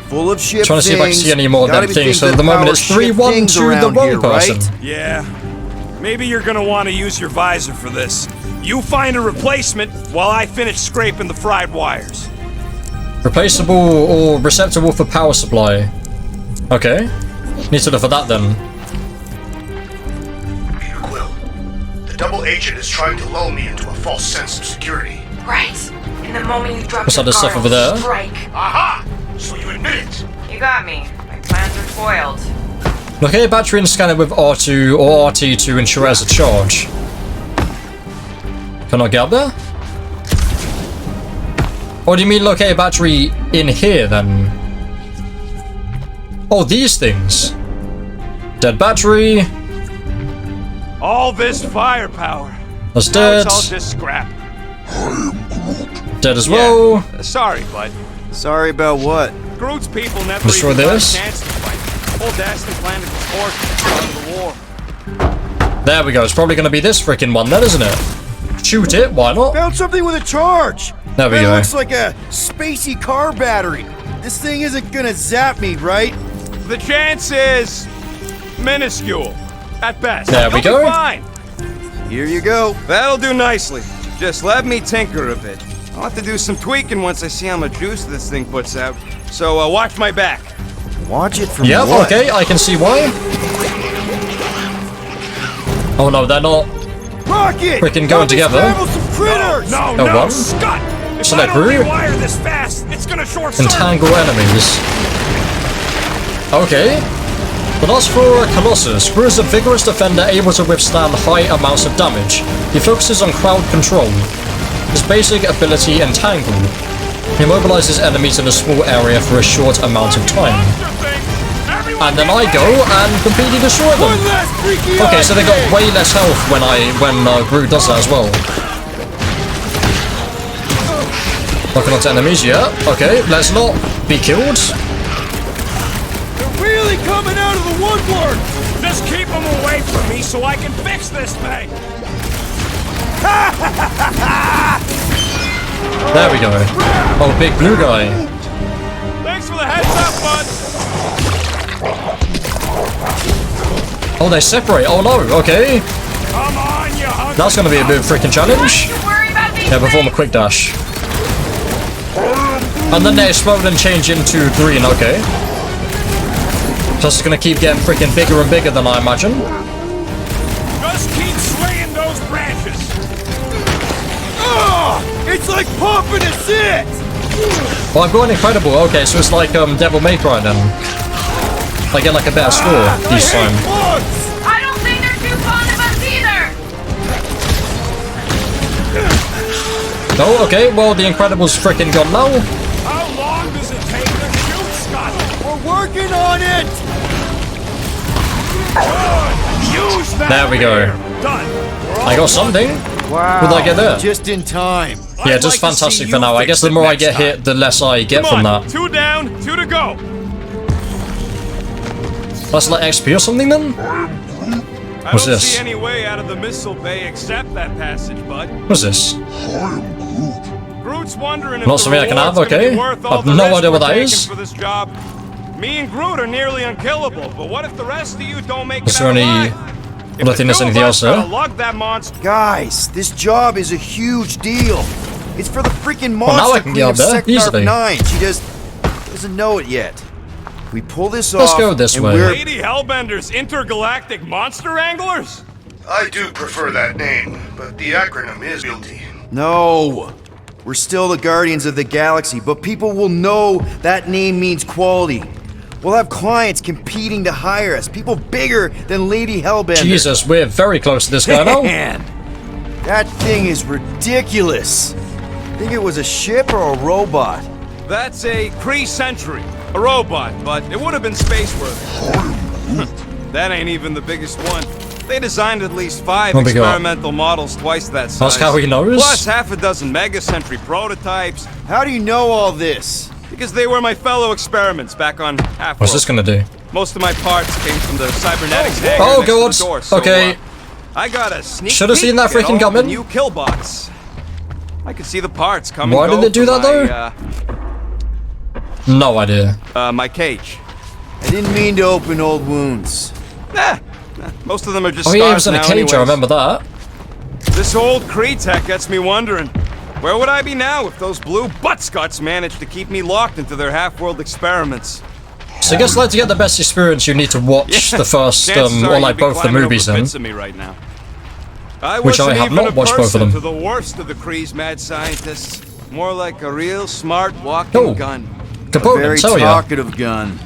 Speaker 5: Full of ship
Speaker 1: Trying to see if I can see any more of
Speaker 5: Gotta
Speaker 1: them
Speaker 5: be
Speaker 1: things. So at
Speaker 5: that
Speaker 1: the moment
Speaker 5: power
Speaker 1: it's
Speaker 5: ship
Speaker 1: 3-1
Speaker 5: things
Speaker 1: to the
Speaker 5: around
Speaker 1: wrong
Speaker 5: here,
Speaker 1: person.
Speaker 5: right?
Speaker 7: Yeah, maybe you're gonna want to use your visor for this. You find a replacement while I finish scraping the fried wires.
Speaker 1: Replaceable or receptacle for power supply. Okay. Need to look for that then.
Speaker 4: Peter Quill, the double agent is trying to lull me into a false sense of security.
Speaker 2: Right. And the moment you drop
Speaker 1: What's
Speaker 2: your
Speaker 1: all this stuff
Speaker 2: guard,
Speaker 1: over there?
Speaker 2: strike.
Speaker 4: Aha! So you admit it?
Speaker 2: You got me. My plans are foiled.
Speaker 1: Locate a battery and scan it with R2 or RT to ensure it has a charge. Can I get up there? Or do you mean locate a battery in here then? Oh, these things. Dead battery.
Speaker 6: All this firepower.
Speaker 1: That's
Speaker 6: Now
Speaker 1: dead.
Speaker 6: it's all just scrap.
Speaker 1: Dead as well.
Speaker 6: Yeah, sorry, bud.
Speaker 5: Sorry about what?
Speaker 6: Groot's people never
Speaker 1: Destroy
Speaker 6: even got
Speaker 1: this.
Speaker 6: a chance to fight. Whole Dastan planted the force at the start of the war.
Speaker 1: There we go. It's probably going to be this freaking one then, isn't it? Shoot it. Why not?
Speaker 5: Found something with a charge.
Speaker 1: There we
Speaker 5: It
Speaker 1: go.
Speaker 5: looks like a spacey car battery. This thing isn't gonna zap me, right?
Speaker 6: The chance is minuscule, at best.
Speaker 1: There we
Speaker 6: You'll
Speaker 1: go.
Speaker 6: be fine.
Speaker 5: Here you go.
Speaker 6: That'll do nicely. Just let me tinker a bit. I'll have to do some tweaking once I see how much juice this thing puts out. So watch my back.
Speaker 5: Watch it from
Speaker 1: Yep,
Speaker 5: what?
Speaker 1: okay, I can see why. Oh no, they're not.
Speaker 5: Rocket!
Speaker 1: Freaking going together.
Speaker 5: Scramble some critters!
Speaker 7: No,
Speaker 1: Oh,
Speaker 7: no,
Speaker 1: what?
Speaker 7: Scott! If
Speaker 1: Select
Speaker 7: I don't
Speaker 1: route.
Speaker 7: rewire this fast, it's gonna short circuit.
Speaker 1: Entangle enemies. Okay. The loss for Colossus. Gru is a vigorous defender able to withstand high amounts of damage. He focuses on crowd control. His basic ability, Entangle. He immobilizes enemies in a small area for a short amount of time. And then I go and completely destroy them.
Speaker 5: One last freaky
Speaker 1: Okay, so they got
Speaker 5: eye
Speaker 1: way less health when Gru does that as well. Locking onto enemies, yeah. Okay, let's not be killed.
Speaker 5: They're really coming out of the woodwork!
Speaker 7: Just keep them away from me so I can fix this thing.
Speaker 1: There we go. Oh, big blue guy.
Speaker 6: Thanks for the heads up, bud.
Speaker 1: Oh, they separate. Oh no, okay.
Speaker 7: Come on, you hungry.
Speaker 1: That's gonna be a bit of a freaking challenge.
Speaker 2: Don't worry about these
Speaker 1: Yeah, perform a quick dash. And then they explode and change into green, okay. So it's gonna keep getting freaking bigger and bigger than I imagine.
Speaker 7: Just keep swinging those branches.
Speaker 5: It's like pumping a zit!
Speaker 1: Well, I've got an incredible. Okay, so it's like Devil May Cry then. I get like a better score each time.
Speaker 2: I don't think they're too fond of us either!
Speaker 1: Oh, okay. Well, the Incredible's freaking gone now.
Speaker 7: How long does it take to shoot, Scott?
Speaker 5: We're working on it!
Speaker 7: Good. Use that.
Speaker 1: There we go.
Speaker 7: rear. Done. We're all
Speaker 1: I got something.
Speaker 5: Wow.
Speaker 1: What did I get there?
Speaker 5: Just in time.
Speaker 1: Yeah,
Speaker 7: I'd
Speaker 1: just
Speaker 7: like to see
Speaker 1: fantastic
Speaker 7: you
Speaker 1: for now. I
Speaker 7: fix
Speaker 1: guess the
Speaker 7: it
Speaker 1: more I
Speaker 7: next
Speaker 1: get
Speaker 7: time.
Speaker 1: hit, the less I get
Speaker 6: Come
Speaker 1: from
Speaker 6: on,
Speaker 1: that.
Speaker 6: 2 down, 2 to go.
Speaker 1: That's like XP or something then?
Speaker 6: I
Speaker 1: What's
Speaker 6: don't
Speaker 1: this?
Speaker 6: see any way out of the missile bay except that passage, bud.
Speaker 1: What's this?
Speaker 6: Groot
Speaker 7: Groot's wondering if
Speaker 1: Not
Speaker 7: the
Speaker 1: something I can have,
Speaker 7: reward's gonna be
Speaker 1: okay.
Speaker 7: worth all
Speaker 1: I've
Speaker 7: the
Speaker 1: no
Speaker 7: risk
Speaker 1: idea what
Speaker 7: we're
Speaker 1: that
Speaker 7: taking
Speaker 1: is.
Speaker 7: for this job. Me and Groot are nearly unkillable, but what if the rest of you don't make
Speaker 1: Is
Speaker 7: it
Speaker 1: there
Speaker 7: out
Speaker 1: any...
Speaker 7: alive?
Speaker 1: I don't think there's anything else there.
Speaker 7: Lug that monster.
Speaker 5: Guys, this job is a huge deal. It's for the freaking
Speaker 1: Well, now I
Speaker 5: monster
Speaker 1: can
Speaker 5: queen
Speaker 1: get
Speaker 5: of
Speaker 1: up there,
Speaker 5: Sector
Speaker 1: easily.
Speaker 5: 9. She just doesn't know it yet. We pull this
Speaker 1: Let's
Speaker 5: off.
Speaker 1: go this
Speaker 5: and
Speaker 1: way.
Speaker 5: we're-
Speaker 7: Lady Hellbender's intergalactic monster anglers?
Speaker 4: I do prefer that name, but the acronym is guilty.
Speaker 5: No. We're still the Guardians of the Galaxy, but people will know that name means quality. We'll have clients competing to hire us, people bigger than Lady Hellbender.
Speaker 1: Jesus, we're very close to this guy now.
Speaker 5: Man, that thing is ridiculous. Think it was a ship or a robot?
Speaker 7: That's a Kree Sentry, a robot, but it would have been space-worthy. That ain't even the biggest one. They designed at least 5
Speaker 1: What we got?
Speaker 7: experimental models twice that size.
Speaker 1: That's how he knows?
Speaker 7: Plus half a dozen Mega Sentry prototypes,
Speaker 5: How do you know all this?
Speaker 7: because they were my fellow experiments back on Half-World.
Speaker 1: What's this gonna do?
Speaker 7: Most of my parts came from the cybernetics hangar
Speaker 1: Oh,
Speaker 7: next to
Speaker 1: God.
Speaker 7: the door, so,
Speaker 1: Okay.
Speaker 7: I got a sneak
Speaker 1: Should have
Speaker 7: peek
Speaker 1: seen that
Speaker 7: at
Speaker 1: freaking
Speaker 7: all the
Speaker 1: coming.
Speaker 7: new killbots. I could see the parts coming.
Speaker 1: Why did they do that, though? No idea.
Speaker 7: My cage.
Speaker 5: I didn't mean to open old wounds.
Speaker 7: Most of them are just
Speaker 1: Oh
Speaker 7: scars
Speaker 1: yeah, he was in a
Speaker 7: now
Speaker 1: cage,
Speaker 7: anyways.
Speaker 1: I remember that.
Speaker 7: This old Kree tech gets me wondering, where would I be now if those blue buttscots managed to keep me locked into their half-world experiments?
Speaker 1: So I guess like to get the best experience you need to watch the first,
Speaker 7: Chances are
Speaker 1: or
Speaker 7: you'd
Speaker 1: like
Speaker 7: be
Speaker 1: both the
Speaker 7: climbing
Speaker 1: movies
Speaker 7: over
Speaker 1: then.
Speaker 7: bits of me right now. I
Speaker 1: Which I
Speaker 7: wasn't
Speaker 1: have
Speaker 7: even
Speaker 1: not
Speaker 7: a
Speaker 1: watched both of
Speaker 7: person
Speaker 1: them.
Speaker 7: to the worst of the Kree's mad scientists. More like a real smart walking
Speaker 1: Oh.
Speaker 7: gun.
Speaker 5: Very
Speaker 1: Components, hell yeah.
Speaker 5: talkative gun.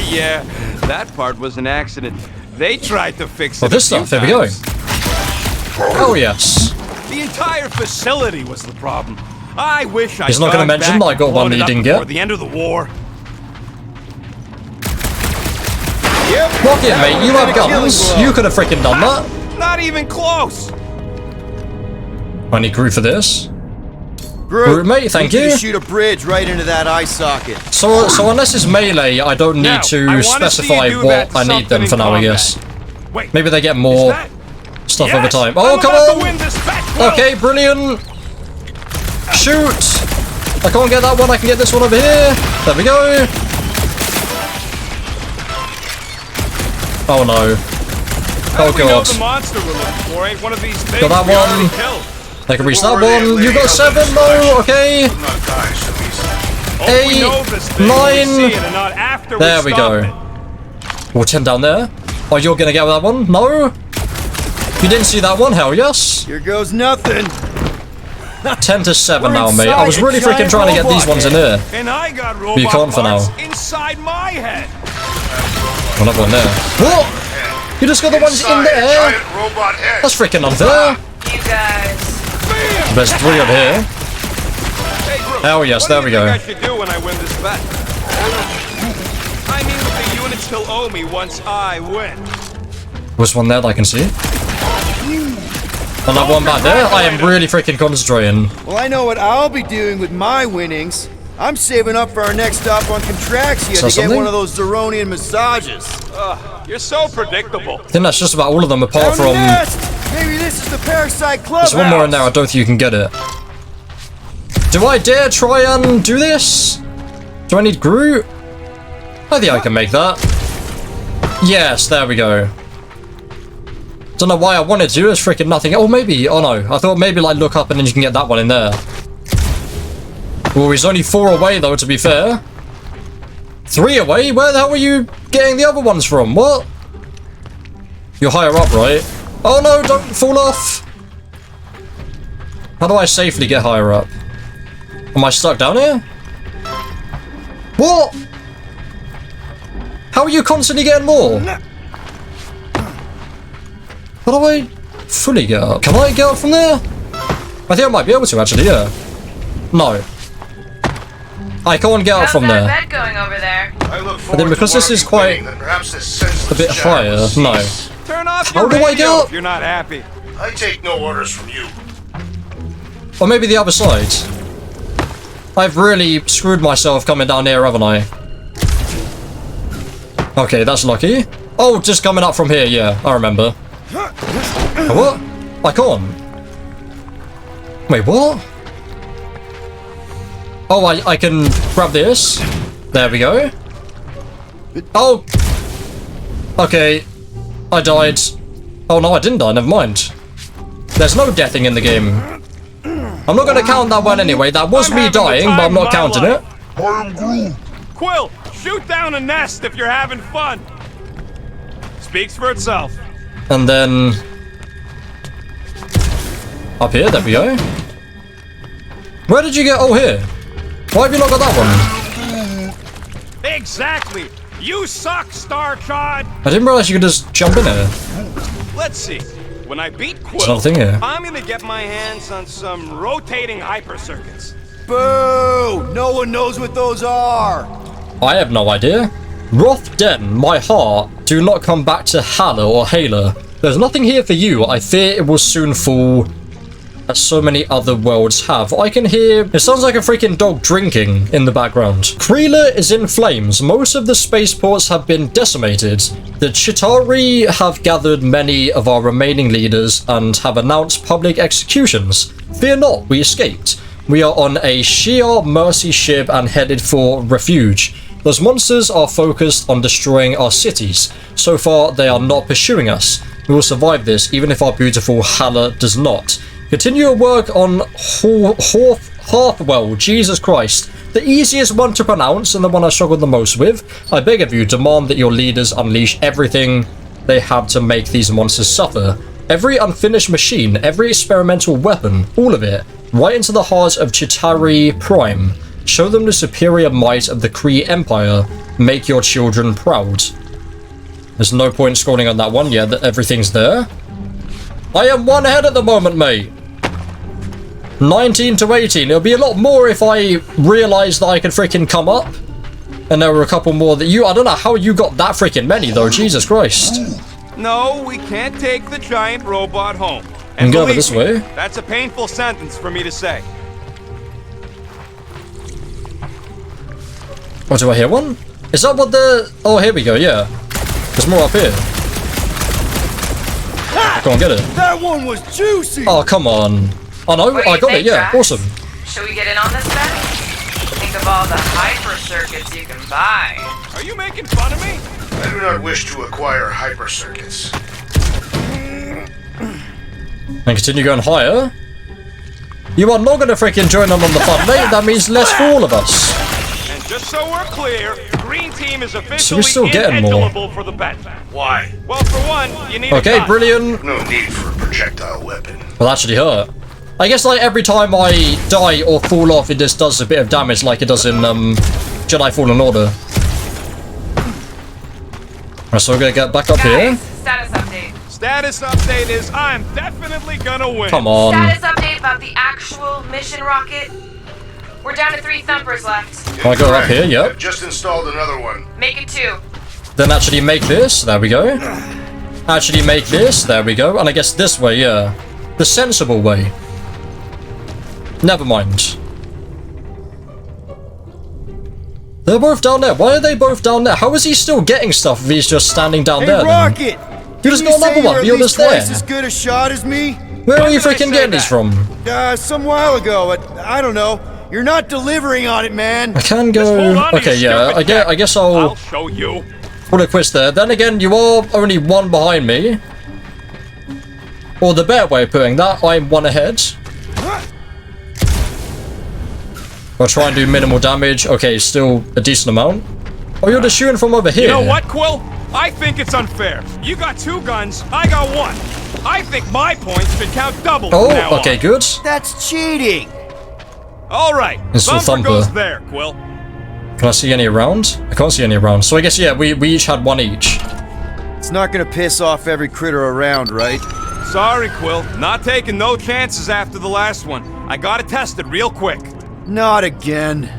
Speaker 7: Yeah, that part was an accident. They tried to fix it.
Speaker 1: Oh, this
Speaker 7: a few
Speaker 1: stuff, here we go.
Speaker 7: times.
Speaker 1: Oh yes.
Speaker 7: The entire facility was the problem. I wish I.
Speaker 1: He's not gonna mention that I got one that you didn't get.
Speaker 7: Before the end of the war.
Speaker 1: Rock it, mate, you have guns. You could have freaking done that.
Speaker 7: Not even close.
Speaker 1: I need Groot for this.
Speaker 5: Groot,
Speaker 1: mate, thank
Speaker 5: need
Speaker 1: you.
Speaker 5: to shoot a bridge right into that eye socket.
Speaker 1: So unless it's melee, I don't
Speaker 7: Now,
Speaker 1: need to
Speaker 7: I wanna see
Speaker 1: specify
Speaker 7: you do that
Speaker 1: what
Speaker 7: to
Speaker 1: I need them
Speaker 7: something
Speaker 1: for
Speaker 7: in
Speaker 1: now, I
Speaker 7: combat.
Speaker 1: guess.
Speaker 7: Wait,
Speaker 1: Maybe they get
Speaker 7: is
Speaker 1: more
Speaker 7: that-
Speaker 1: stuff over
Speaker 7: Yes,
Speaker 1: time.
Speaker 7: I'm
Speaker 1: Oh, come
Speaker 7: about to
Speaker 1: on!
Speaker 7: win this bet, Will.
Speaker 1: Okay, brilliant. Shoot! I can't get that one, I can get this one over here. There we go. Oh no.
Speaker 7: How
Speaker 1: Oh
Speaker 7: do we know
Speaker 1: god.
Speaker 7: the monster we're looking for ain't one of these things
Speaker 1: Got that
Speaker 7: we already
Speaker 1: one.
Speaker 7: killed.
Speaker 1: I can reach
Speaker 4: What
Speaker 1: that
Speaker 4: were they,
Speaker 1: one. You
Speaker 4: Lady
Speaker 1: got 7, no, okay.
Speaker 4: Not die so easily.
Speaker 7: Hope we
Speaker 1: 8,
Speaker 7: know this thing when
Speaker 1: 9.
Speaker 7: we see it and not after
Speaker 1: There we
Speaker 7: stop
Speaker 1: go.
Speaker 7: it.
Speaker 1: Oh, 10 down there. Oh, you're gonna get that one? No? You didn't see that one? Hell yes.
Speaker 5: Here goes nothing.
Speaker 1: 10 to 7
Speaker 5: We're
Speaker 1: now, mate. I was
Speaker 5: inside a
Speaker 1: really freaking
Speaker 5: giant
Speaker 1: trying to get these
Speaker 5: robot
Speaker 1: ones in
Speaker 5: head.
Speaker 1: here.
Speaker 7: And I got robot
Speaker 1: you can't for
Speaker 7: parts
Speaker 1: now.
Speaker 7: inside my head.
Speaker 1: Another one there. What? You just got the ones in
Speaker 4: Inside a
Speaker 1: there?
Speaker 4: giant robot head.
Speaker 1: That's freaking unfair.
Speaker 8: You guys.
Speaker 7: Bam!
Speaker 1: There's 3 over here.
Speaker 7: Hey, Groot,
Speaker 1: Hell yes,
Speaker 7: what
Speaker 1: there
Speaker 7: do
Speaker 1: we
Speaker 7: you
Speaker 1: go.
Speaker 7: think I should do when I win this bet? I mean, the units still owe me once I win.
Speaker 1: There's one there that I can see. Another one back there. I am really freaking concentrating.
Speaker 5: Well, I know what I'll be doing with my winnings. I'm saving up for our next stop on Contraxia
Speaker 1: So
Speaker 5: to get
Speaker 1: something?
Speaker 5: one of those Zeronian massages.
Speaker 7: You're so predictable.
Speaker 1: I think that's just about all of them apart
Speaker 5: Down the
Speaker 1: from...
Speaker 5: nest! Maybe this is the Parasite Club.
Speaker 1: There's one more in there, I don't think you can get it. Do I dare try and do this? Do I need Groot? I think I can make that. Yes, there we go. Don't know why I wanted to, there's freaking nothing. Oh, maybe. Oh, no. I thought maybe, like, look up and then you can get that one in there. Oh, he's only 4 away, though, to be fair. 3 away? Where the hell were you getting the other ones from? What? You're higher up, right? Oh, no, don't fall off. How do I safely get higher up? Am I stuck down here? What? How are you constantly getting more? How do I fully get up? Can I get up from there? I think I might be able to, actually, yeah. No. I can't get up
Speaker 8: How's
Speaker 1: from
Speaker 8: that
Speaker 1: there.
Speaker 8: bet going over there?
Speaker 4: I look
Speaker 1: But then
Speaker 4: forward
Speaker 1: because
Speaker 4: to
Speaker 1: this
Speaker 4: one
Speaker 1: is
Speaker 4: of you
Speaker 1: quite
Speaker 4: winning, then perhaps this senseless
Speaker 1: a bit
Speaker 4: chatter
Speaker 1: higher,
Speaker 4: will
Speaker 1: no.
Speaker 4: cease.
Speaker 7: Turn off
Speaker 1: How
Speaker 7: your
Speaker 1: do I
Speaker 7: radio
Speaker 1: go?
Speaker 7: if you're not happy.
Speaker 4: I take no orders from you.
Speaker 1: Or maybe the other side. I've really screwed myself coming down here, haven't I? Okay, that's lucky. Oh, just coming up from here, yeah, I remember. What? I can't. Wait, what? Oh, I can grab this. There we go. Oh. Okay. I died. Oh, no, I didn't die. Never mind. There's no deathing in the game. I'm not going to count that one anyway. That was me dying, but I'm not counting it.
Speaker 7: Quill, shoot down a nest if you're having fun. Speaks for itself.
Speaker 1: And then... up here, there we go. Where did you get... oh, here. Why have you not got that one?
Speaker 7: Exactly. You suck, Starchod.
Speaker 1: I didn't realize you could just jump in here.
Speaker 7: Let's see. When I beat
Speaker 1: There's
Speaker 7: Quill,
Speaker 1: nothing here.
Speaker 7: I'm gonna get my hands on some rotating hyper circuits.
Speaker 5: Boo! No one knows what those are!
Speaker 1: I have no idea. Roth Den, my heart, do not come back to Hala or Hala. There's nothing here for you. I fear it will soon fall, as so many other worlds have. I can hear... it sounds like a freaking dog drinking in the background. Kreela is in flames. Most of the spaceports have been decimated. The Chitauri have gathered many of our remaining leaders and have announced public executions. Fear not, we escaped. We are on a Shi'ar mercy ship and headed for refuge. Those monsters are focused on destroying our cities. So far, they are not pursuing us. We will survive this, even if our beautiful Hala does not. Continue your work on Hearthwell, Jesus Christ. The easiest one to pronounce and the one I struggled the most with. I beg of you, demand that your leaders unleash everything they have to make these monsters suffer. Every unfinished machine, every experimental weapon, all of it, right into the heart of Chitauri Prime. Show them the superior might of the Kree Empire. Make your children proud. There's no point scrolling on that one yet, that everything's there. I am one ahead at the moment, mate. 19 to 18. It'll be a lot more if I realised that I could freaking come up. And there were a couple more that you... I don't know how you got that freaking many, though. Jesus Christ.
Speaker 7: No, we can't take the giant robot home.
Speaker 1: And go over this way.
Speaker 7: That's a painful sentence for me to say.
Speaker 1: Oh, do I hear one? Is that what the... oh, here we go, yeah. There's more up here. Go on, get it.
Speaker 5: That one was juicy!
Speaker 1: Oh, come on. Oh, no, I got it, yeah. Awesome.
Speaker 2: Should we get in on this then? Think of all the hyper circuits you can buy.
Speaker 7: Are you making fun of me?
Speaker 4: I do not wish to acquire hyper circuits.
Speaker 1: And continue going higher. You are not going to freaking join in on the fun, mate. That means less for all of us.
Speaker 7: And just so we're clear, the green team is
Speaker 1: So
Speaker 7: officially
Speaker 1: we're still getting more.
Speaker 7: ineligible for the bet.
Speaker 4: Why?
Speaker 7: Well, for one, you need a
Speaker 1: Okay,
Speaker 7: gun.
Speaker 1: brilliant.
Speaker 4: No need for a projectile weapon.
Speaker 1: Well, that actually hurt. I guess, like, every time I die or fall off, it just does a bit of damage like it does in, Jedi Fallen Order. Alright, so we're gonna get back up here.
Speaker 2: Status update.
Speaker 7: Status update is I'm definitely gonna win.
Speaker 1: Come on.
Speaker 2: Status update about the actual mission rocket. We're down to 3 thumpers left.
Speaker 1: Can I go up here? Yep.
Speaker 4: I've just installed another one.
Speaker 2: Make it 2.
Speaker 1: Then actually make this. There we go. Actually make this. There we go. And I guess this way, yeah. The sensible way. Never mind. They're both down there. Why are they both down there? How is he still getting stuff if he's just standing down
Speaker 5: Hey,
Speaker 1: there?
Speaker 5: Rocket!
Speaker 1: You just got another one. You're just there.
Speaker 5: Twice as good a shot as me?
Speaker 1: Where are you
Speaker 7: did I
Speaker 1: freaking
Speaker 7: say
Speaker 1: getting these from?
Speaker 5: Some while ago. I don't know. You're not delivering on it, man.
Speaker 1: I can
Speaker 7: Just hold
Speaker 1: go.
Speaker 7: on to
Speaker 1: Okay,
Speaker 7: your
Speaker 1: yeah.
Speaker 7: stupid
Speaker 1: I guess
Speaker 7: I'll
Speaker 1: I'll
Speaker 7: show you.
Speaker 1: pull a quiz there. Then again, you are only one behind me. Or the better way of putting that, I'm one ahead. I'll try and do minimal damage. Okay, still a decent amount. Oh, you're just shooting from over here.
Speaker 7: You know what, Quill? I think it's unfair. You got 2 guns, I got 1. I think my points should count double from now
Speaker 1: Oh, okay,
Speaker 7: on.
Speaker 1: good.
Speaker 5: That's cheating.
Speaker 7: All right,
Speaker 1: Instant
Speaker 7: thumper
Speaker 1: thumper.
Speaker 7: goes there, Quill.
Speaker 1: Can I see any around? I can't see any around. So I guess, yeah, we each had one each.
Speaker 5: It's not gonna piss off every critter around, right?
Speaker 7: Sorry, Quill. Not taking no chances after the last one. I gotta test it real quick.
Speaker 5: Not again.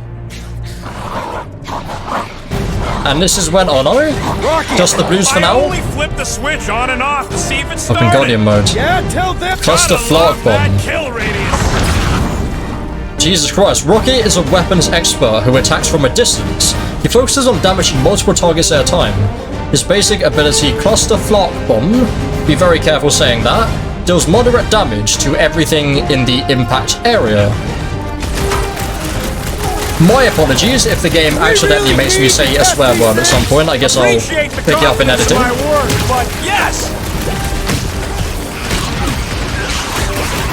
Speaker 1: And this is when, oh no,
Speaker 5: Rocket!
Speaker 1: just the blues for
Speaker 7: I
Speaker 1: now.
Speaker 7: only flipped the switch on and off to see if it
Speaker 1: Up
Speaker 7: started.
Speaker 1: in Guardian mode.
Speaker 5: Yeah, tell them.
Speaker 1: Cluster
Speaker 7: Gotta
Speaker 1: flark
Speaker 7: love that
Speaker 1: bomb.
Speaker 7: kill radius.
Speaker 1: Jesus Christ, Rocket is a weapons expert who attacks from a distance. He focuses on damaging multiple targets at a time. His basic ability, Cluster Flark Bomb, be very careful saying that, deals moderate damage to everything in the impact area. My apologies if the game accidentally makes me say a swear word at some point. I guess I'll pick it up in editing.
Speaker 7: Yes!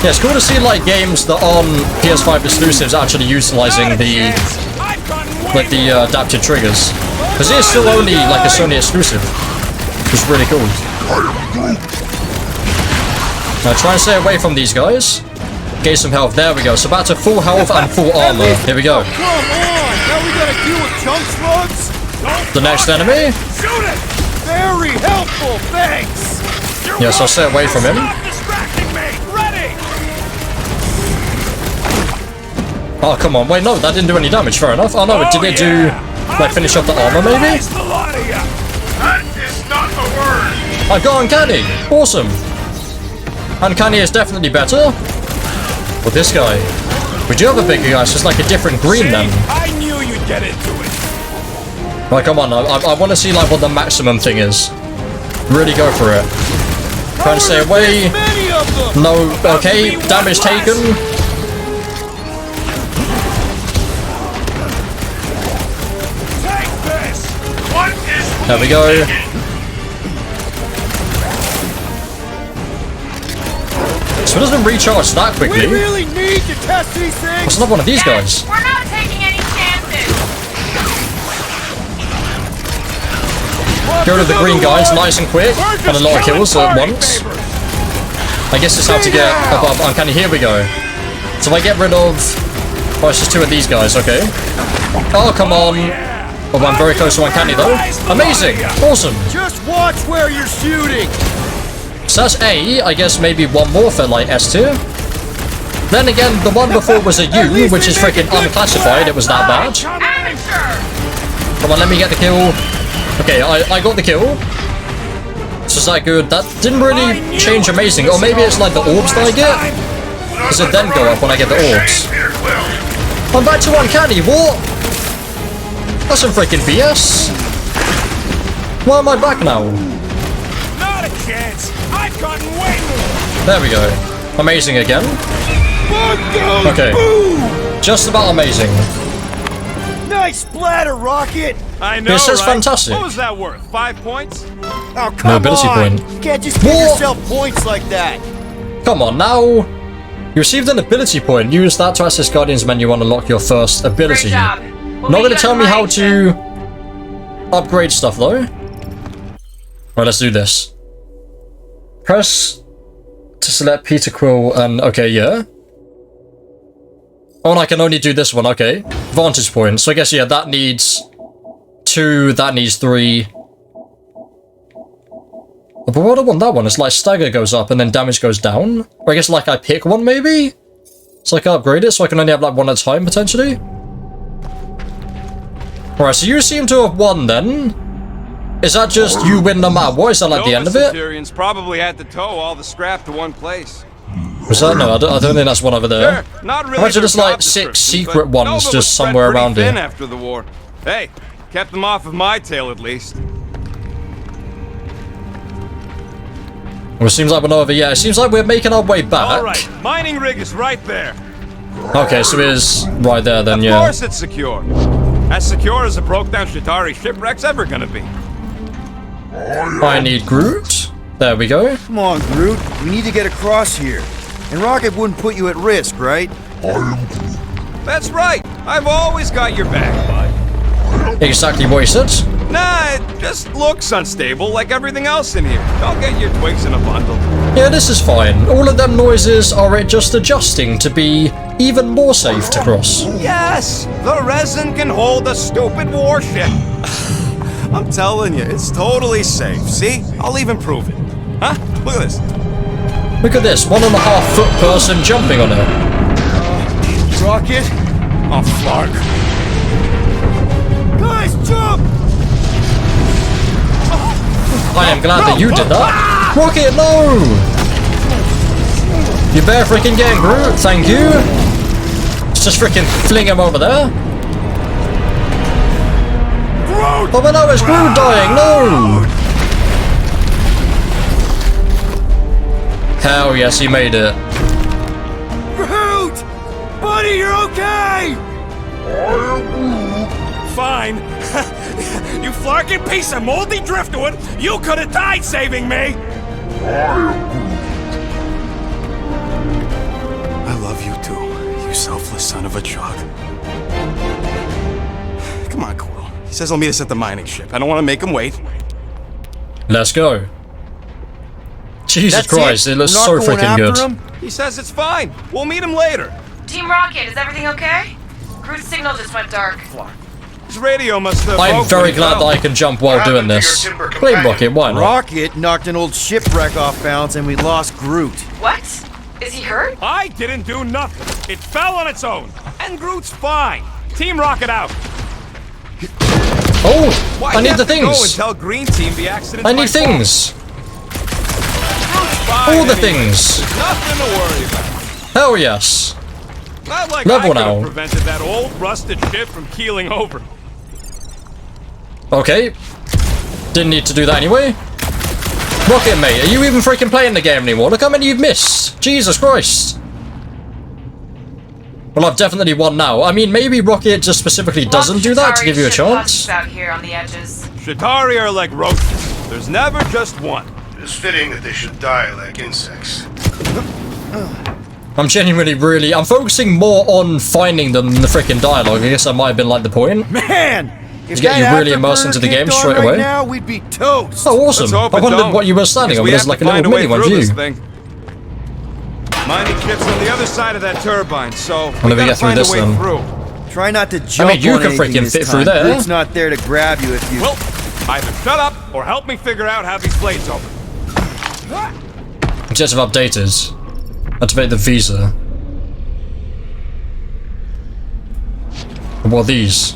Speaker 1: Yeah, it's cool to see like games that on PS5 exclusives actually utilizing the adapted triggers, because it is still only like a Sony exclusive, which is really cool. Now try and stay away from these guys. Gain some health. There we go. So back to full health and full armor. Here we go.
Speaker 7: Come on! Now we gotta deal with chunk slugs?
Speaker 1: The next enemy.
Speaker 7: Shoot it! Very helpful, thanks!
Speaker 1: Yes, I'll stay away from him.
Speaker 7: Distracting me! Ready!
Speaker 1: Oh, come on. Wait, no, that didn't do any damage. Fair enough. Oh, no, did it do, like, finish up the armor, maybe?
Speaker 7: That is not the word!
Speaker 1: I got Uncanny. Awesome. Uncanny is definitely better. With this guy. We do have a bigger guy, so it's like a different green then.
Speaker 7: I knew you'd get into it!
Speaker 1: Right, come on. I want to see, like, what the maximum thing is. Really go for it. Try and stay away. No, okay. Damage taken. There we go. So it doesn't recharge that quickly.
Speaker 7: We really need to test these things!
Speaker 1: It's not one of these guys.
Speaker 8: We're not taking any chances.
Speaker 1: Go to the green guys, nice and quick, and a lot of kills at once. I guess it's how to get above Uncanny. Here we go. So if I get rid of... Oh, it's just two of these guys, okay. Oh, come on. Oh, I'm very close to Uncanny though. Amazing. Awesome.
Speaker 7: Just watch where you're shooting!
Speaker 1: So that's A. I guess maybe one more for like S tier. Then again, the one before was a U, which is freaking unclassified. It was that bad. Come on, let me get the kill. Okay, I got the kill. So is that good? That didn't really change amazing. Or maybe it's like the orbs that I get. Does it then go up when I get the orbs? I'm back to Uncanny. What? That's some freaking BS. Why am I back now?
Speaker 7: Not a chance! I've gotten way more!
Speaker 1: There we go. Amazing again. Okay. Just about amazing.
Speaker 7: Nice splatter, Rocket! I know,
Speaker 1: This is
Speaker 7: right?
Speaker 1: fantastic.
Speaker 7: What was that worth? 5 points? Oh, come
Speaker 1: No ability
Speaker 7: on!
Speaker 1: point.
Speaker 7: You can't just give yourself points like that!
Speaker 1: Come on now. You received an ability point. Use that to access Guardian's menu and unlock your first ability.
Speaker 8: Great job. We'll
Speaker 1: Not
Speaker 8: meet
Speaker 1: going
Speaker 8: you
Speaker 1: to tell
Speaker 8: at
Speaker 1: me
Speaker 8: the
Speaker 1: how
Speaker 8: right
Speaker 1: to upgrade stuff though. Right, let's do this. Press to select Peter Quill and okay, yeah. Oh, and I can only do this one, okay. Vantage point. So I guess, yeah, that needs 2, that needs 3. But what I want that one is like stagger goes up and then damage goes down. Or I guess like I pick one maybe? So I can upgrade it so I can only have like one at a time potentially. Alright, so you seem to have won then. Is that just you win no matter what? Is that like the end of it?
Speaker 7: Centurions probably had to tow all the scrap to one place.
Speaker 1: Was that? No, I don't think that's one over there.
Speaker 7: Sure, not really.
Speaker 1: Imagine there's
Speaker 7: their
Speaker 1: like
Speaker 7: job
Speaker 1: 6
Speaker 7: description,
Speaker 1: secret
Speaker 7: but
Speaker 1: ones
Speaker 7: Nova was
Speaker 1: just
Speaker 7: spread
Speaker 1: somewhere
Speaker 7: pretty
Speaker 1: around
Speaker 7: thin
Speaker 1: here.
Speaker 7: after the war. Hey, kept them off of my tail at least.
Speaker 1: Well, it seems like we're not over yet. It seems like we're making our way back.
Speaker 7: All right, mining rig is right there.
Speaker 1: Okay, so it is right there then,
Speaker 7: Of
Speaker 1: yeah.
Speaker 7: course it's secure. As secure as a broke-down Shatari shipwreck's ever gonna be.
Speaker 1: I need Groot. There we go.
Speaker 5: Come on, Groot. We need to get across here. And Rocket wouldn't put you at risk, right?
Speaker 7: That's right. I've always got your back, bud.
Speaker 1: Exactly what he said.
Speaker 7: Nah, it just looks unstable like everything else in here. Don't get your twigs in a bundle.
Speaker 1: Yeah, this is fine. All of them noises are it just adjusting to be even more safe to cross.
Speaker 7: Yes, the resin can hold a stupid warship. I'm telling you, it's totally safe. See? I'll even prove it. Huh? Look at this.
Speaker 1: Look at this, 1.5 foot person jumping on it.
Speaker 7: Rocket? Oh, flark. Guys, jump!
Speaker 1: I am glad that you did that. Rocket, no! You better freaking get Groot, thank you. Let's just freaking fling him over there. Oh, but no, it's Groot dying, no! Hell yes, he made it.
Speaker 7: Groot! Buddy, you're okay! Fine. You flarking piece of moldy driftwood! You could have died saving me! I love you too, you selfless son of a chug. Come on, Quill. He says he'll meet us at the mining ship. I don't want to make him wait.
Speaker 1: Let's go. Jesus Christ, it looks so freaking good.
Speaker 6: He says it's fine. We'll meet him later.
Speaker 2: Team Rocket, is everything okay? Groot's signal just went dark.
Speaker 6: His radio must have.
Speaker 1: I'm very glad that I can jump while doing this. Blame Rocket, why not?
Speaker 5: Rocket knocked an old shipwreck off balance and we lost Groot.
Speaker 2: What? Is he hurt?
Speaker 7: I didn't do nothing. It fell on its own. And Groot's fine. Team Rocket out.
Speaker 1: Oh,
Speaker 6: Why
Speaker 1: I need the
Speaker 6: Go and
Speaker 1: things.
Speaker 6: tell Green Team the accident's
Speaker 1: I
Speaker 6: my
Speaker 1: need
Speaker 6: fault.
Speaker 1: things.
Speaker 6: Fine
Speaker 1: All the
Speaker 6: anyway.
Speaker 1: things.
Speaker 6: Nothing to worry about.
Speaker 1: Hell yes.
Speaker 6: Not like
Speaker 1: Level
Speaker 6: I could have
Speaker 1: now.
Speaker 6: prevented that old rusted ship from keeling over.
Speaker 1: Okay. Didn't need to do that anyway. Rocket, mate, are you even freaking playing the game anymore? Look how many you've missed. Jesus Christ. Well, I've definitely won now. I mean, maybe Rocket just specifically doesn't do that to give you a chance.
Speaker 2: Out here on the edges.
Speaker 6: Shatari are like roaches. There's never just one.
Speaker 4: It's fitting that they should die like insects.
Speaker 1: I'm genuinely I'm focusing more on finding them than the freaking dialogue. I guess that might have been like the point.
Speaker 5: Man! If
Speaker 1: get you
Speaker 5: that
Speaker 1: really immersed into the game
Speaker 5: kicked on
Speaker 1: straight
Speaker 5: right
Speaker 1: away.
Speaker 5: now, we'd be toast.
Speaker 1: Oh, awesome.
Speaker 6: Let's hope
Speaker 1: I
Speaker 6: it
Speaker 1: wondered
Speaker 6: don't.
Speaker 1: what you were standing on, but there's like a little mini one view.
Speaker 6: Mining ship's on the other side of that turbine, so
Speaker 1: Let me
Speaker 6: we gotta
Speaker 1: get through
Speaker 6: find
Speaker 1: this
Speaker 6: a way
Speaker 1: then.
Speaker 6: through.
Speaker 5: Try not to jump
Speaker 1: I mean, you
Speaker 5: on
Speaker 1: can
Speaker 5: anything
Speaker 1: freaking
Speaker 5: this
Speaker 1: fit through
Speaker 5: time.
Speaker 1: there.
Speaker 5: Groot's not there to grab you if you...
Speaker 6: Well, either shut up or help me figure out how these blades open.
Speaker 1: Objective updated. Activate the visa. What are these?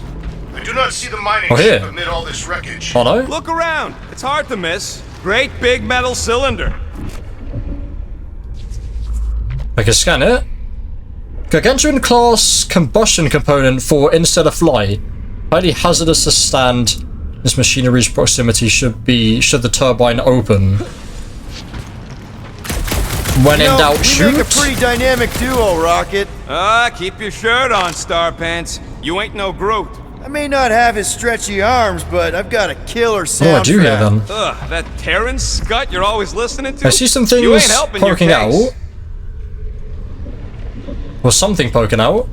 Speaker 4: I do not see the mining
Speaker 1: Oh, here.
Speaker 4: ship amid all this wreckage.
Speaker 1: Oh no?
Speaker 6: Look around. It's hard to miss. Great big metal cylinder.
Speaker 1: I can scan it. Gargantuan class combustion component for interstellar flight. Highly hazardous to stand. This machinery's proximity should the turbine open. When in doubt,
Speaker 5: we
Speaker 1: shoot.
Speaker 5: make a pretty dynamic duo, Rocket.
Speaker 6: Keep your shirt on, Star Pants. You ain't no Groot.
Speaker 5: I may not have his stretchy arms, but I've got a killer
Speaker 1: What do I
Speaker 5: soundtrack.
Speaker 1: do here then?
Speaker 6: Ugh, that Terran scut you're always listening to?
Speaker 1: I see some
Speaker 6: You ain't
Speaker 1: things
Speaker 6: helping your
Speaker 1: poking out.
Speaker 6: case.
Speaker 1: Or something poking out.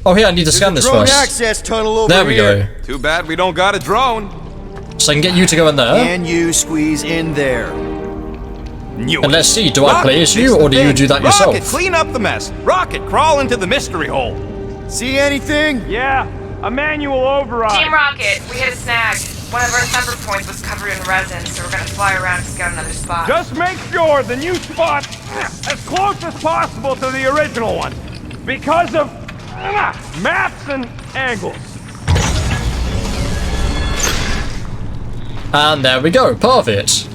Speaker 1: Oh, here, I need to scan this
Speaker 5: Drone
Speaker 1: first.
Speaker 5: access tunnel over
Speaker 1: There we go.
Speaker 6: Too bad we don't got a drone.
Speaker 1: So I can get you to go in there.
Speaker 5: And you squeeze in there.
Speaker 6: Knew
Speaker 1: And
Speaker 6: it.
Speaker 1: let's see, do I
Speaker 6: Rocket,
Speaker 1: play as
Speaker 6: fix
Speaker 1: you,
Speaker 6: the
Speaker 1: or do you
Speaker 6: thing.
Speaker 1: do that yourself?
Speaker 6: Rocket, clean up the mess. Rocket, crawl into the mystery hole.
Speaker 5: See anything?
Speaker 7: Yeah, a manual override.
Speaker 2: Team Rocket, we hit a snag. One of our sensor points was covered in resin, so we're gonna fly around and scout another spot.
Speaker 7: Just make sure the new spot's as close as possible to the original one. Because of maps and angles.
Speaker 1: And there we go, perfect.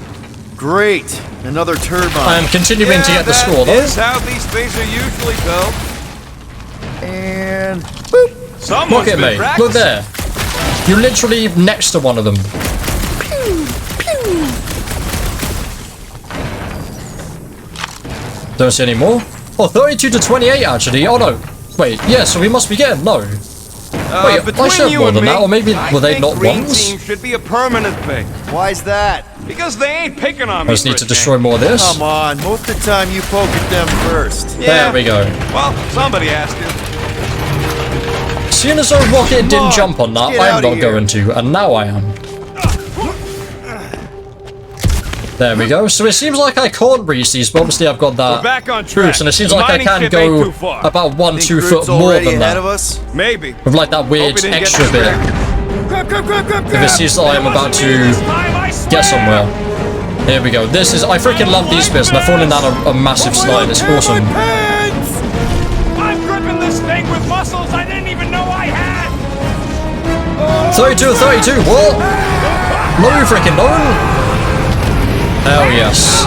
Speaker 5: Great. Another turbine.
Speaker 1: I am continuing to get the score though.
Speaker 6: That's how these things are usually built.
Speaker 5: And...
Speaker 6: Someone's
Speaker 1: Look at
Speaker 6: been
Speaker 1: me,
Speaker 6: practicing.
Speaker 1: look there. You're literally next to one of them. Don't see any more. Oh, 32 to 28 actually. Oh no. Wait, yeah, so we must be getting no. Wait, I
Speaker 6: between
Speaker 1: showed
Speaker 6: you
Speaker 1: more
Speaker 6: and
Speaker 1: than
Speaker 6: me,
Speaker 1: that, or maybe
Speaker 6: I
Speaker 1: were they
Speaker 6: think
Speaker 1: not
Speaker 6: Green
Speaker 1: ones?
Speaker 6: Team should be a permanent thing.
Speaker 5: Why's that?
Speaker 6: Because they ain't picking on
Speaker 1: I
Speaker 6: me.
Speaker 1: just need
Speaker 6: for
Speaker 1: to
Speaker 6: a
Speaker 1: destroy
Speaker 6: change.
Speaker 1: more of this.
Speaker 5: Come on, most of the time you poke at them first.
Speaker 1: There we go.
Speaker 6: Well, somebody has to.
Speaker 1: Seeing as though Rocket didn't
Speaker 5: on,
Speaker 1: jump on that,
Speaker 5: get
Speaker 1: I'm
Speaker 5: outta
Speaker 1: not
Speaker 5: here.
Speaker 1: going to, and now I am. There we go. So it seems like I can't reach these, but obviously I've got
Speaker 6: We're
Speaker 1: that
Speaker 6: back on track.
Speaker 1: boost, and it seems
Speaker 6: The
Speaker 1: like I
Speaker 6: mining
Speaker 1: can
Speaker 6: ship ain't
Speaker 1: go
Speaker 6: too far.
Speaker 1: about 1-2
Speaker 5: Think
Speaker 1: foot
Speaker 5: Groot's
Speaker 1: more
Speaker 5: already
Speaker 1: than
Speaker 5: ahead
Speaker 1: that.
Speaker 5: of us?
Speaker 6: Maybe.
Speaker 1: With like that
Speaker 6: Hope
Speaker 1: weird
Speaker 6: he didn't get
Speaker 1: extra bit.
Speaker 6: distracted.
Speaker 5: Grab, grab, grab, grab,
Speaker 1: If
Speaker 5: grab!
Speaker 1: it seems that I am about to get somewhere. Here we go. This is, I freaking love these bits, and they're falling down a massive slide. It's awesome.
Speaker 7: I'm gripping this thing with muscles I didn't even know I had.
Speaker 1: 32 and 32, what? No freaking no. Hell yes.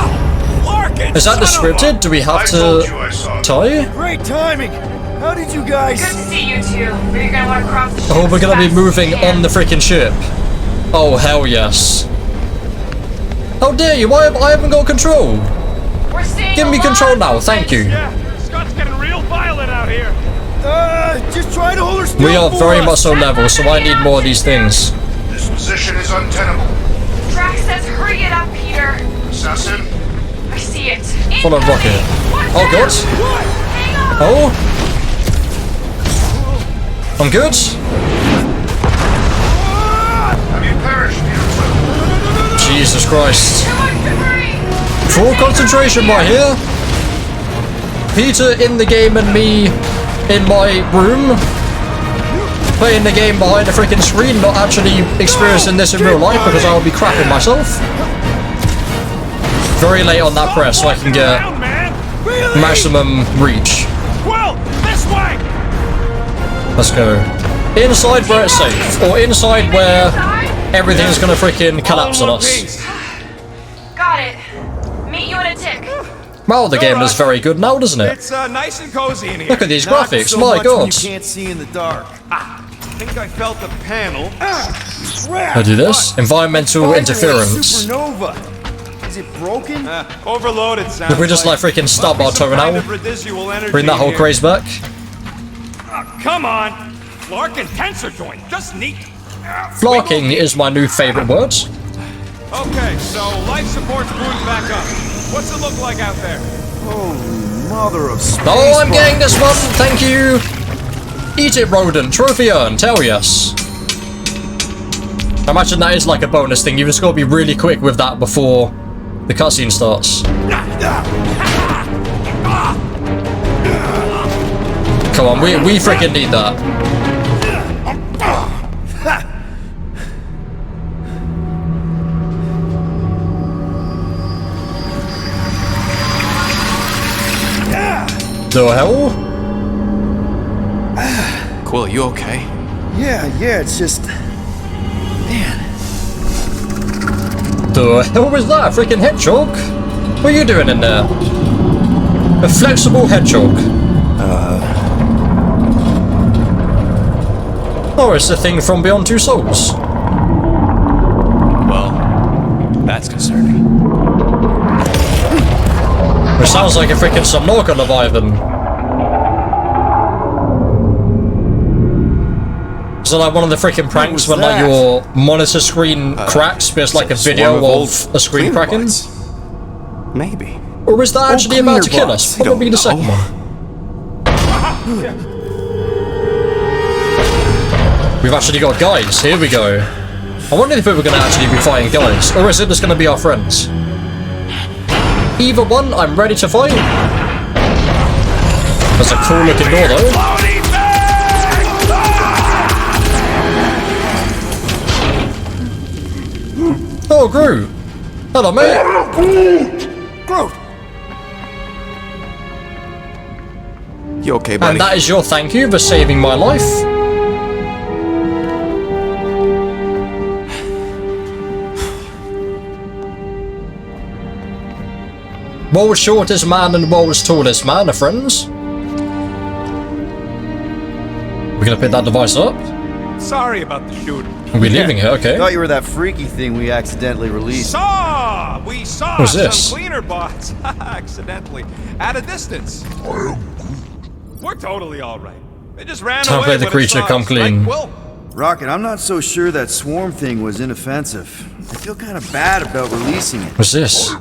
Speaker 7: Larkin,
Speaker 1: Is that
Speaker 7: son of a-
Speaker 1: scripted? Do we have
Speaker 4: I told
Speaker 1: to
Speaker 4: you I saw it.
Speaker 1: tie?
Speaker 5: Great timing! How did you guys...
Speaker 2: Good to see you two, but you're gonna want to cross the ship
Speaker 1: Oh, we're
Speaker 2: as
Speaker 1: gonna be
Speaker 2: fast as
Speaker 1: moving
Speaker 2: you can.
Speaker 1: on the freaking ship. Oh, hell yes. How dare you? I haven't got control.
Speaker 2: We're
Speaker 8: We're seeing
Speaker 1: Give
Speaker 8: a
Speaker 1: me
Speaker 8: lot
Speaker 1: control
Speaker 8: of
Speaker 1: now, thank you.
Speaker 7: Yeah, Scott's getting real violent out here.
Speaker 4: Just try to hold her still
Speaker 1: We are
Speaker 4: for
Speaker 1: very
Speaker 4: us.
Speaker 1: much so level, so I need more of these things.
Speaker 9: This position is untenable.
Speaker 8: Drax says hurry it up, Peter.
Speaker 9: Assassin,
Speaker 8: I see it.
Speaker 1: Full of rocket.
Speaker 8: Watch
Speaker 1: Oh,
Speaker 8: out.
Speaker 1: God.
Speaker 8: Hang on.
Speaker 1: Oh. I'm good.
Speaker 9: have you perished, Peter?
Speaker 1: Jesus Christ.
Speaker 8: Too much debris.
Speaker 1: Full concentration right here. Peter in the game and me in my room. Playing the game behind the freaking screen, not actually experiencing this in real life because I will be crapping myself. Very late on that press so I can get
Speaker 7: Down, man.
Speaker 1: maximum reach.
Speaker 7: Quill, this way.
Speaker 1: Let's go. Inside where it's safe, or inside where everything's gonna freaking collapse on
Speaker 7: All in one
Speaker 1: us.
Speaker 7: piece.
Speaker 8: Got it. Meet you in a tick.
Speaker 1: Well, the game is very good now, doesn't it?
Speaker 7: It's nice and cozy in here.
Speaker 1: Look at these
Speaker 5: Not
Speaker 1: graphics,
Speaker 5: so
Speaker 1: my
Speaker 5: much when
Speaker 1: god.
Speaker 5: you can't see in the dark.
Speaker 7: I think I felt the panel.
Speaker 1: I do this. Environmental interference.
Speaker 5: Supernova. Is it broken?
Speaker 7: Overloaded sounds.
Speaker 1: If we just like freaking stub our toe now, bring that whole craze back.
Speaker 7: Come on. Flark and tensor joint. Just neat.
Speaker 1: Flarking is my new favorite word.
Speaker 7: Okay, so life support's booted back up. What's it look like out there?
Speaker 5: Mother of space.
Speaker 1: Oh, I'm getting this one. Thank you. Eat it, rodent. Trophy earned. Hell yes. I imagine that is like a bonus thing. You just got to be really quick with that before the cutscene starts. Come on, we freaking need that. The hell?
Speaker 6: Quill, you okay?
Speaker 5: Yeah, it's just...
Speaker 1: The hell was that? Freaking hedgehog? What are you doing in there? A flexible hedgehog. Oh, it's the thing from Beyond Two Souls.
Speaker 6: Well, that's concerning.
Speaker 1: It sounds like a freaking Subnautica Leviathan. Is that like one of the freaking pranks when like your monitor screen cracks, but it's like a video of a screen cracking?
Speaker 6: Maybe.
Speaker 1: Or is that actually about to kill us? Probably the second one. We've actually got guys. Here we go. I wonder if we were going to actually be fighting guys, or is it just going to be our friends? Either one, I'm ready to fight. That's a cool looking door though. Oh, Groot. Hello, mate.
Speaker 5: Groot!
Speaker 6: You okay, buddy?
Speaker 1: And that is your thank you for saving my life. World's shortest man and world's tallest man are friends. We're gonna pick that device up.
Speaker 7: Sorry about the shooting.
Speaker 1: Are we leaving here? Okay.
Speaker 5: Thought you were that freaky thing we accidentally released.
Speaker 7: We saw
Speaker 1: Who's this?
Speaker 7: some cleaner bots accidentally at a distance. We're totally all right. They just ran
Speaker 1: Time
Speaker 7: away.
Speaker 1: to let the
Speaker 7: when it
Speaker 1: creature
Speaker 7: saw
Speaker 1: come
Speaker 7: us,
Speaker 1: clean.
Speaker 7: right, Quill?
Speaker 5: Rocket, I'm not so sure that swarm thing was inoffensive. I feel kind of bad about releasing it.
Speaker 1: What's this?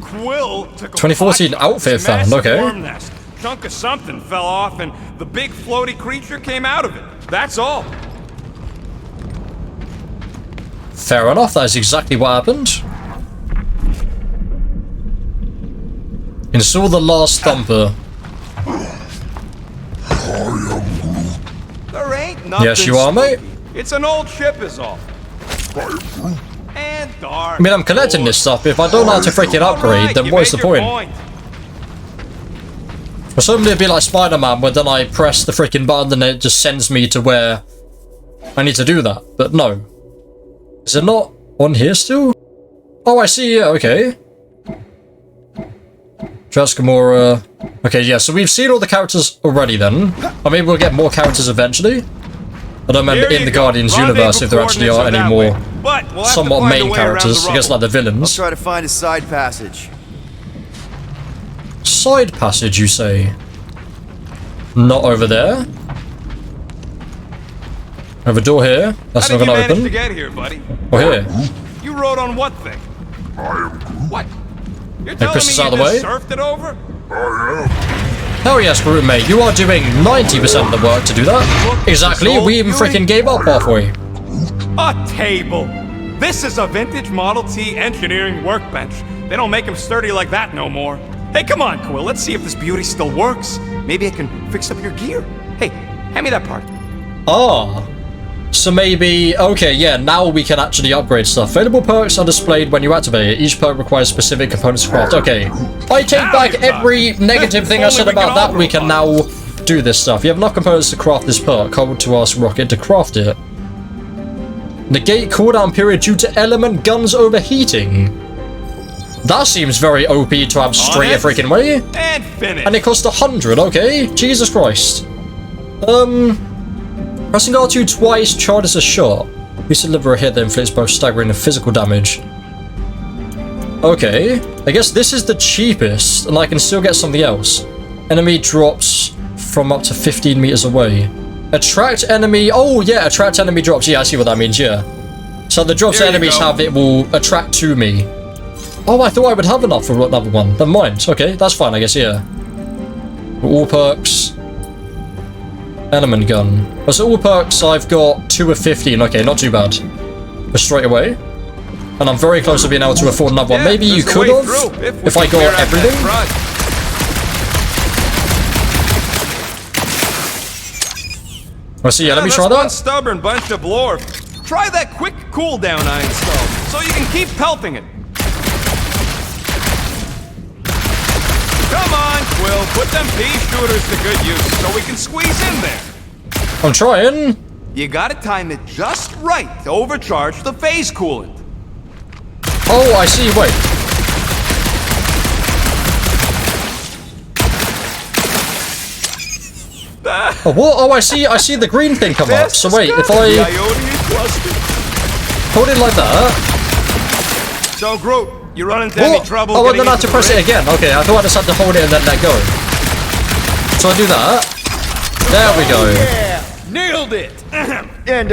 Speaker 7: Quill took a
Speaker 1: 2014
Speaker 7: bite out of
Speaker 1: outfit
Speaker 7: this
Speaker 1: found,
Speaker 7: massive
Speaker 1: okay.
Speaker 7: worm nest. Chunk of something fell off, and the big floaty creature came out of it. That's all.
Speaker 1: Fair enough, that is exactly what happened. Install the last thumper.
Speaker 7: There ain't nothing.
Speaker 1: Yes, you are, mate.
Speaker 7: spooky. It's an old ship, is all. And dark.
Speaker 1: I mean, I'm collecting this stuff. If I don't know how to freaking upgrade, then what's the point? For somebody to be like Spider-Man, where then I press the freaking button and it just sends me to where I need to do that. But no. Is it not on here still? Oh, I see, yeah, okay. Just Gamora. Okay, yeah, so we've seen all the characters already then. Or maybe we'll get more characters eventually. I don't remember in the Guardians universe if there actually are any more somewhat main characters. I guess like the
Speaker 5: I'll
Speaker 1: villains.
Speaker 5: try to find a side passage.
Speaker 1: side passage, you say? Not over there. I have a door here. That's not gonna open.
Speaker 6: How did you manage to get here, buddy?
Speaker 1: Or here.
Speaker 6: You rode on what thing? What? You're telling
Speaker 1: push
Speaker 6: me
Speaker 1: this
Speaker 6: you
Speaker 1: out of
Speaker 6: just
Speaker 1: the way?
Speaker 6: surfed it over?
Speaker 1: Hell yes, roommate. You are doing 90% of the work to do that. Exactly. We even freaking gave up halfway.
Speaker 6: A table. This is a vintage Model T engineering workbench. They don't make them sturdy like that no more. Hey, come on, Quill. Let's see if this beauty still works. Maybe I can fix up your gear. Hey, hand me that part.
Speaker 1: Ah. So maybe, okay, yeah, now we can actually upgrade stuff. Available perks are displayed when you activate it. Each perk requires specific components to craft. Okay, I take back every negative thing I said about that. We can now do this stuff. You have enough components to craft this perk. Hold to ask Rocket to craft it. Negate cooldown period due to element guns overheating. That seems very OP to have straight a freaking way.
Speaker 6: And finish.
Speaker 1: And it cost 100, okay? Jesus Christ. Pressing R2 twice charges a shot. We deliver a hit that inflicts both staggering and physical damage. Okay. I guess this is the cheapest, and I can still get something else. Enemy drops from up to 15 meters away. Attract enemy. Oh, yeah, attract enemy drops. Yeah, I see what that means, yeah. So the drops enemies have, it will attract to me. Oh, I thought I would have enough for another one. Never mind. Okay, that's fine, I guess, yeah. All perks. Element gun. Oh, so all perks, I've got 2 of 15. Okay, not too bad. But straight away. And I'm very close to being able to afford another one. Maybe you could have, if I got everything. I see, yeah, let me try that.
Speaker 6: One stubborn bunch of lore. Try that quick cooldown I installed, so you can keep pelting it. Come on, Quill, put them pea shooters to good use so we can squeeze in there.
Speaker 1: I'm trying.
Speaker 6: You gotta time it just right to overcharge the phase coolant.
Speaker 1: Oh, I see, wait. Oh, what? Oh, I see the green thing come up. So wait, if I hold it like that.
Speaker 6: So, Groot, you run into any trouble?
Speaker 1: Oh, and then I have to press it again. Okay, I thought I just had to hold it and then let go. So I do that. There we go.
Speaker 6: Yeah, nailed it.
Speaker 5: And,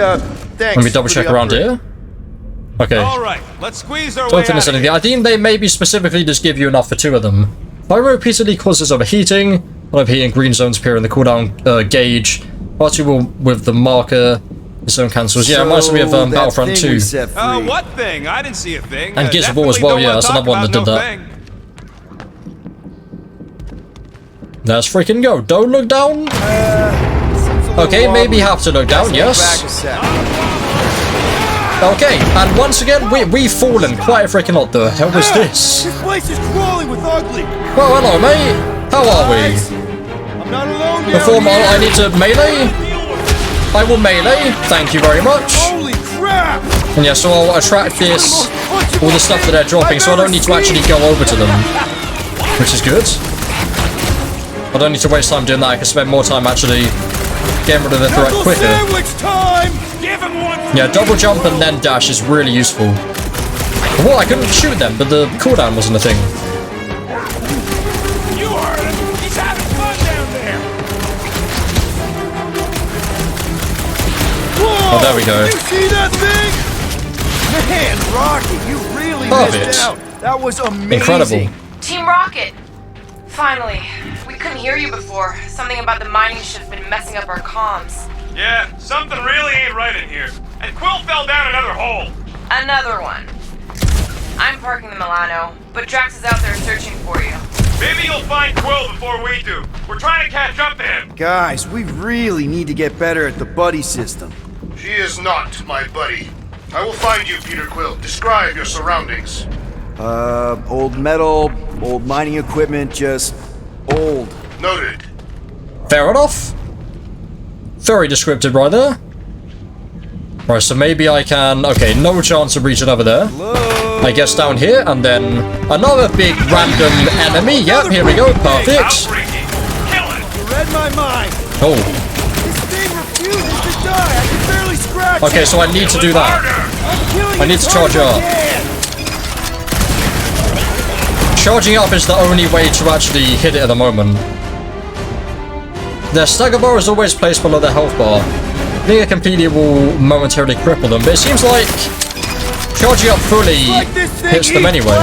Speaker 5: thanks.
Speaker 1: Let me double check around here. Okay.
Speaker 6: Alright, let's squeeze our way
Speaker 1: Don't finish
Speaker 6: out of
Speaker 1: anything. I think they maybe specifically just give you enough for 2 of them. Fire repeatedly causes overheating. Overheating green zones appear in the cooldown gauge. R2 will with the marker. The zone cancels. Yeah, it reminds me of Battlefront 2.
Speaker 6: What thing? I didn't see a thing.
Speaker 1: And Gears of War as well, yeah, that's another one that did that. Let's freaking go. Don't look down. Okay, maybe have to look down, yes. Okay, and once again, we've fallen quite a freaking lot. The hell was this?
Speaker 4: This place is crawling with ugly.
Speaker 1: Well, hello, mate. How are we?
Speaker 4: I'm not alone down
Speaker 1: Before
Speaker 4: here.
Speaker 1: I need to melee. I will melee. Thank you very much.
Speaker 4: Holy crap!
Speaker 1: And yeah, so I'll attract this, all the stuff that they're dropping, so I don't need to actually go over to them, which is good. I don't need to waste time doing that. I can spend more time actually getting rid of the threat quicker. Yeah, double jump and then dash is really useful. Well, I couldn't shoot them, but the cooldown wasn't a thing.
Speaker 6: You heard him. He's having fun down there.
Speaker 4: Whoa,
Speaker 1: Oh, there we go.
Speaker 4: You see that thing? Man, Rocky, you really missed out. That was amazing.
Speaker 1: Incredible.
Speaker 2: Team Rocket! Finally. We couldn't hear you before. Something about the mining ship's been messing up our comms.
Speaker 6: Yeah, something really ain't right in here. And Quill fell down another hole.
Speaker 2: Another one. I'm parking the Milano, but Drax is out there searching for you.
Speaker 6: Maybe you'll find Quill before we do. We're trying to catch up to him.
Speaker 5: Guys, we really need to get better at the buddy system.
Speaker 9: She is not my buddy. I will find you, Peter Quill. Describe your surroundings.
Speaker 5: Old metal, old mining equipment, just old.
Speaker 9: Noted.
Speaker 1: Fair enough. Very descriptive right there. Right, so maybe I can... Okay, no chance of reaching over there.
Speaker 5: Hello?
Speaker 1: I guess down here, and then another big random enemy. Yep, here we go. Perfect.
Speaker 4: You read my mind.
Speaker 1: Oh.
Speaker 4: This thing refuses to die. I can barely scratch
Speaker 1: Okay,
Speaker 4: it.
Speaker 1: so I need to do that.
Speaker 4: I'm killing
Speaker 1: I need
Speaker 4: it
Speaker 1: to
Speaker 4: as hard
Speaker 1: charge
Speaker 4: as I
Speaker 1: up.
Speaker 4: can.
Speaker 1: charging up is the only way to actually hit it at the moment. Their stagger bar is always placed below their health bar. Being a completely will momentarily cripple them, but it seems like charging up fully hits them anyway.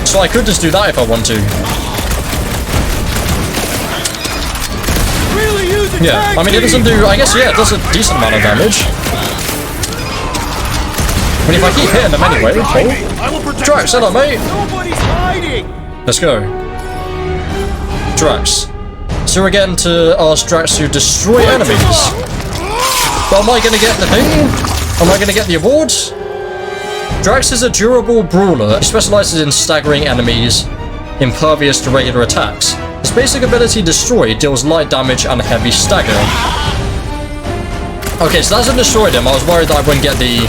Speaker 1: So I could just do that if I want to. Yeah, I mean it doesn't do, I guess yeah, it does a decent amount of damage. I mean if I keep hitting them anyway, cool. Drax, hello mate! Let's go. Drax. So we're getting to ask Drax to destroy enemies. But am I gonna get the thing? Am I gonna get the award? Drax is a durable brawler. He specializes in staggering enemies, impervious to regular attacks. His basic ability, Destroy, deals light damage and heavy stagger. Okay, so that hasn't destroyed him. I was worried that I wouldn't get the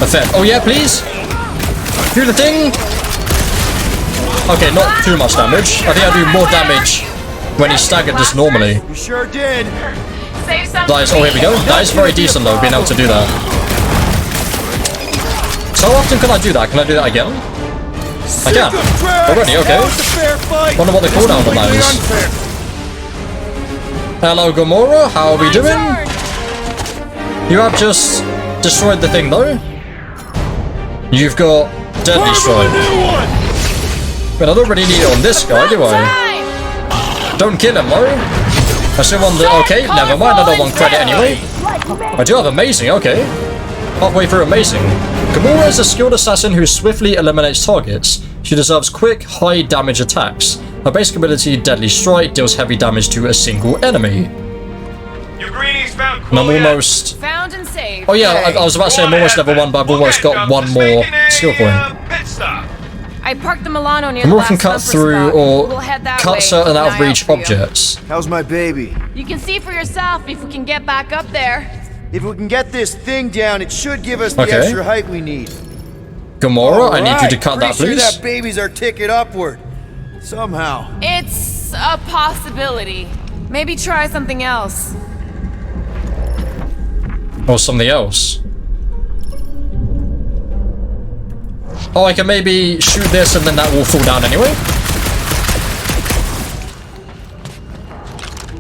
Speaker 1: effect. Oh yeah, please? Do the thing? Okay, not too much damage. I think I do more damage when he's staggered just normally.
Speaker 5: You sure did.
Speaker 1: That is, oh here we go. That is very decent though, being able to do that. So how often can I do that? Can I do that again? I can. Already, okay. Wonder what the cooldown on that is. Hello Gamora, how are we doing? You have just destroyed the thing though. You've got Deadly Strike. But I don't really need it on this guy, do I? Don't kill him though. I still want the, okay, never mind, I don't want credit anyway. I do have Amazing, okay. Halfway through Amazing. Gamora is a skilled assassin who swiftly eliminates targets. She deserves quick, high damage attacks. Her basic ability, Deadly Strike, deals heavy damage to a single enemy. And I'm almost...
Speaker 2: Found and saved.
Speaker 1: Oh yeah, I was about to say I'm almost level 1, but I've almost got one more skill point.
Speaker 2: I parked the Milano near the
Speaker 1: Gamora
Speaker 2: last
Speaker 1: can cut
Speaker 2: slumper
Speaker 1: through
Speaker 2: spot.
Speaker 1: or
Speaker 2: We'll head that
Speaker 1: cut
Speaker 2: way.
Speaker 1: certain
Speaker 2: Keep an eye
Speaker 1: out-of-reach
Speaker 2: out for you.
Speaker 1: objects.
Speaker 5: How's my baby?
Speaker 8: You can see for yourself if we can get back up there.
Speaker 5: If we can get this thing down, it should give us the
Speaker 1: Okay.
Speaker 5: extra height we need.
Speaker 1: Gamora, I need you to cut that,
Speaker 5: Pretty
Speaker 1: please.
Speaker 5: sure that baby's our ticket upward. Somehow.
Speaker 8: It's a possibility.
Speaker 2: Maybe try something else.
Speaker 1: Or something else. Oh, I can maybe shoot this and then that will fall down anyway.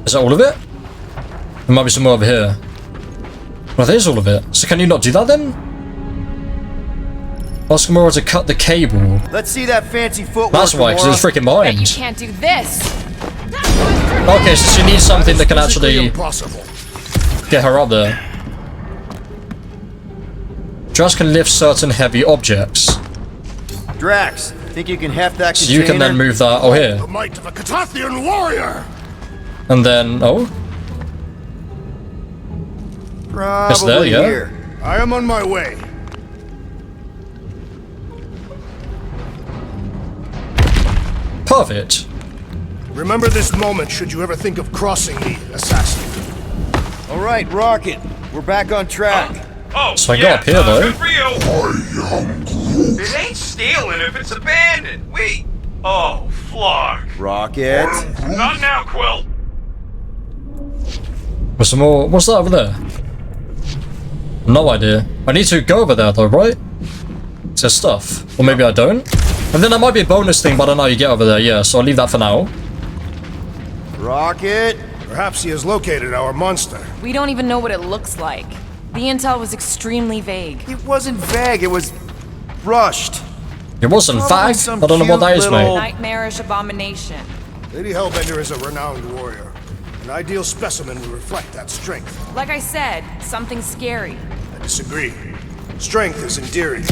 Speaker 1: Is that all of it? There might be some more over here. Well, there's all of it. So can you not do that then? Ask Gamora to cut the cable.
Speaker 5: Let's see that fancy footwork.
Speaker 1: That's why, because it's freaking
Speaker 2: Bet you
Speaker 1: behind.
Speaker 2: can't do this.
Speaker 1: Okay, so she needs something that can actually
Speaker 4: Impossible.
Speaker 1: get her up there. Drax can lift certain heavy objects.
Speaker 5: Drax, think you can heft that
Speaker 1: So
Speaker 5: container?
Speaker 1: you can then move that, oh here.
Speaker 9: The might of a Catathian warrior!
Speaker 1: And then, oh,
Speaker 5: Probably
Speaker 1: It's there, yeah.
Speaker 5: here.
Speaker 9: I am on my way.
Speaker 1: perfect.
Speaker 9: Remember this moment should you ever think of crossing me, assassin.
Speaker 5: All right, Rocket. We're back on track.
Speaker 6: Oh,
Speaker 1: So I go up here, though.
Speaker 6: good for you. It ain't stealing if it's abandoned. Oh, Flark.
Speaker 5: Rocket.
Speaker 6: Not now, Quill.
Speaker 1: There's some more. What's that over there? No idea. I need to go over there though, right? It says stuff. Or maybe I don't. And then there might be a bonus thing, but I don't know how you get over there. Yeah, so I'll leave that for now.
Speaker 5: Rocket.
Speaker 9: Perhaps he has located our monster.
Speaker 2: We don't even know what it looks like. The intel was extremely vague.
Speaker 5: It wasn't vague. It was rushed.
Speaker 1: It wasn't
Speaker 5: Probably
Speaker 1: fact.
Speaker 5: some
Speaker 1: I don't know what that
Speaker 5: cute
Speaker 1: is,
Speaker 5: little-
Speaker 1: mate.
Speaker 2: Nightmarish abomination.
Speaker 9: Lady Hellbender is a renowned warrior. An ideal specimen will reflect that strength.
Speaker 2: Like I said, something scary.
Speaker 9: I disagree. Strength is endearing.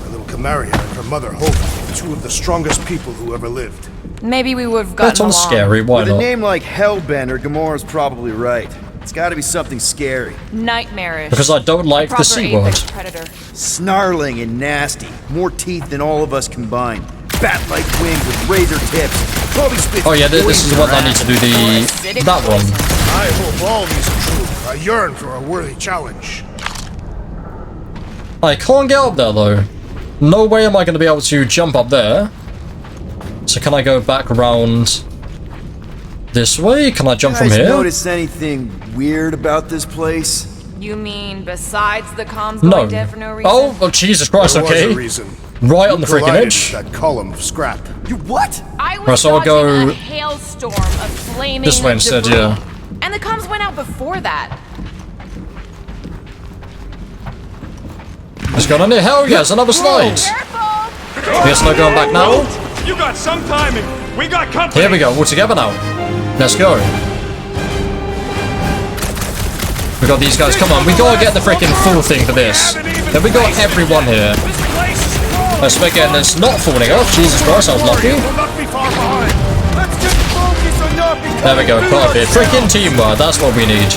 Speaker 9: My little Camaria and her mother Hope are two of the strongest people who ever lived.
Speaker 2: Maybe we would have
Speaker 1: That's
Speaker 2: gotten
Speaker 1: on
Speaker 2: along.
Speaker 1: scary. Why
Speaker 5: With a
Speaker 1: not?
Speaker 5: name like Hellbender, Gamora's probably right. It's got to be something scary.
Speaker 2: Nightmarish.
Speaker 1: Because I don't like the
Speaker 2: Proper
Speaker 1: C word.
Speaker 2: apex predator.
Speaker 5: Snarling and nasty. More teeth than all of us combined. Bat-like wings with razor tips. Probably spits
Speaker 1: Oh yeah, this is
Speaker 5: poison
Speaker 1: what I
Speaker 5: around.
Speaker 1: need to do.
Speaker 2: Acidic
Speaker 1: That one.
Speaker 2: poison.
Speaker 9: I hope all these are true. I yearn for a worthy challenge.
Speaker 1: I can't get up there though. No way am I going to be able to jump up there. So can I go back around this way? Can I jump from
Speaker 5: Guys
Speaker 1: here?
Speaker 5: notice anything weird about this place?
Speaker 2: You mean besides the comms
Speaker 1: No.
Speaker 2: going dead for no reason?
Speaker 1: Oh, Jesus Christ,
Speaker 9: There was
Speaker 1: okay.
Speaker 9: a reason.
Speaker 1: right on the freaking
Speaker 4: Collided
Speaker 1: edge.
Speaker 4: with that column of scrap.
Speaker 5: You what?
Speaker 8: I was
Speaker 1: Right, so I'll
Speaker 8: dodging
Speaker 1: go
Speaker 8: a hailstorm of flaming
Speaker 1: this way instead,
Speaker 8: debris.
Speaker 1: yeah.
Speaker 8: And the comms went out before that.
Speaker 1: Let's go down here. Hell yes, another slide.
Speaker 8: Careful!
Speaker 1: Guess no going back now.
Speaker 7: You got some timing. We got company.
Speaker 1: Here we go, all together now. Let's go. We got these guys. Come on, we gotta get the freaking full thing for this. Then we got everyone here. Let's make it, and it's not falling off. Jesus Christ, I was lucky. There we go, perfect. Freaking teamwork, that's what we need.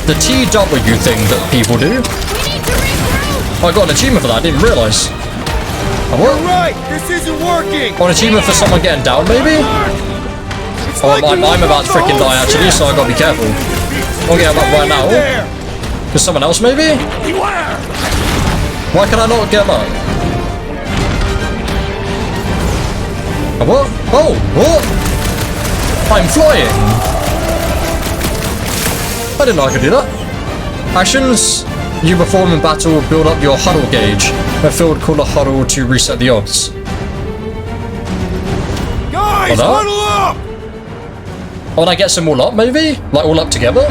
Speaker 1: The TW thing that people do. I got an achievement for that, I didn't realise.
Speaker 5: Right, this isn't working.
Speaker 1: An achievement for someone getting down, maybe? Oh, I'm about to freaking die actually, so I gotta be careful. I'll get him up right now. There's someone else, maybe? Why can I not get him up? What? Oh, what? I'm flying! I didn't know I could do that. Actions you perform in battle build up your huddle gauge. When filled, call a huddle to reset the odds.
Speaker 5: Guys, huddle up!
Speaker 1: Oh, and I get some all up, maybe? Like all up together?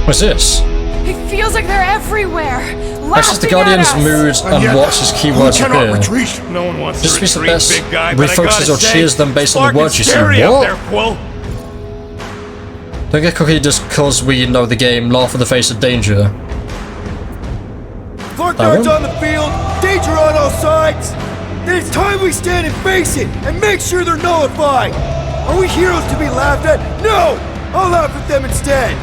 Speaker 1: What's this?
Speaker 2: It feels like they're everywhere.
Speaker 1: Access the Guardian's mood and watch his keywords appear.
Speaker 7: No one wants
Speaker 1: Just
Speaker 7: to
Speaker 1: speaks the
Speaker 7: retreat,
Speaker 1: best,
Speaker 7: big guy, but I
Speaker 1: refocuses
Speaker 7: gotta
Speaker 1: or
Speaker 7: say,
Speaker 1: cheers them based on the words you see.
Speaker 7: scary up
Speaker 1: What?
Speaker 7: there, Quill.
Speaker 1: Don't get cocky just cause we know the game, laugh in the face of danger.
Speaker 5: Clark Guard's on the field, danger on all sides. Then it's time we stand and face it, and make sure they're nullified. Are we heroes to be laughed at? No! I'll laugh at them instead.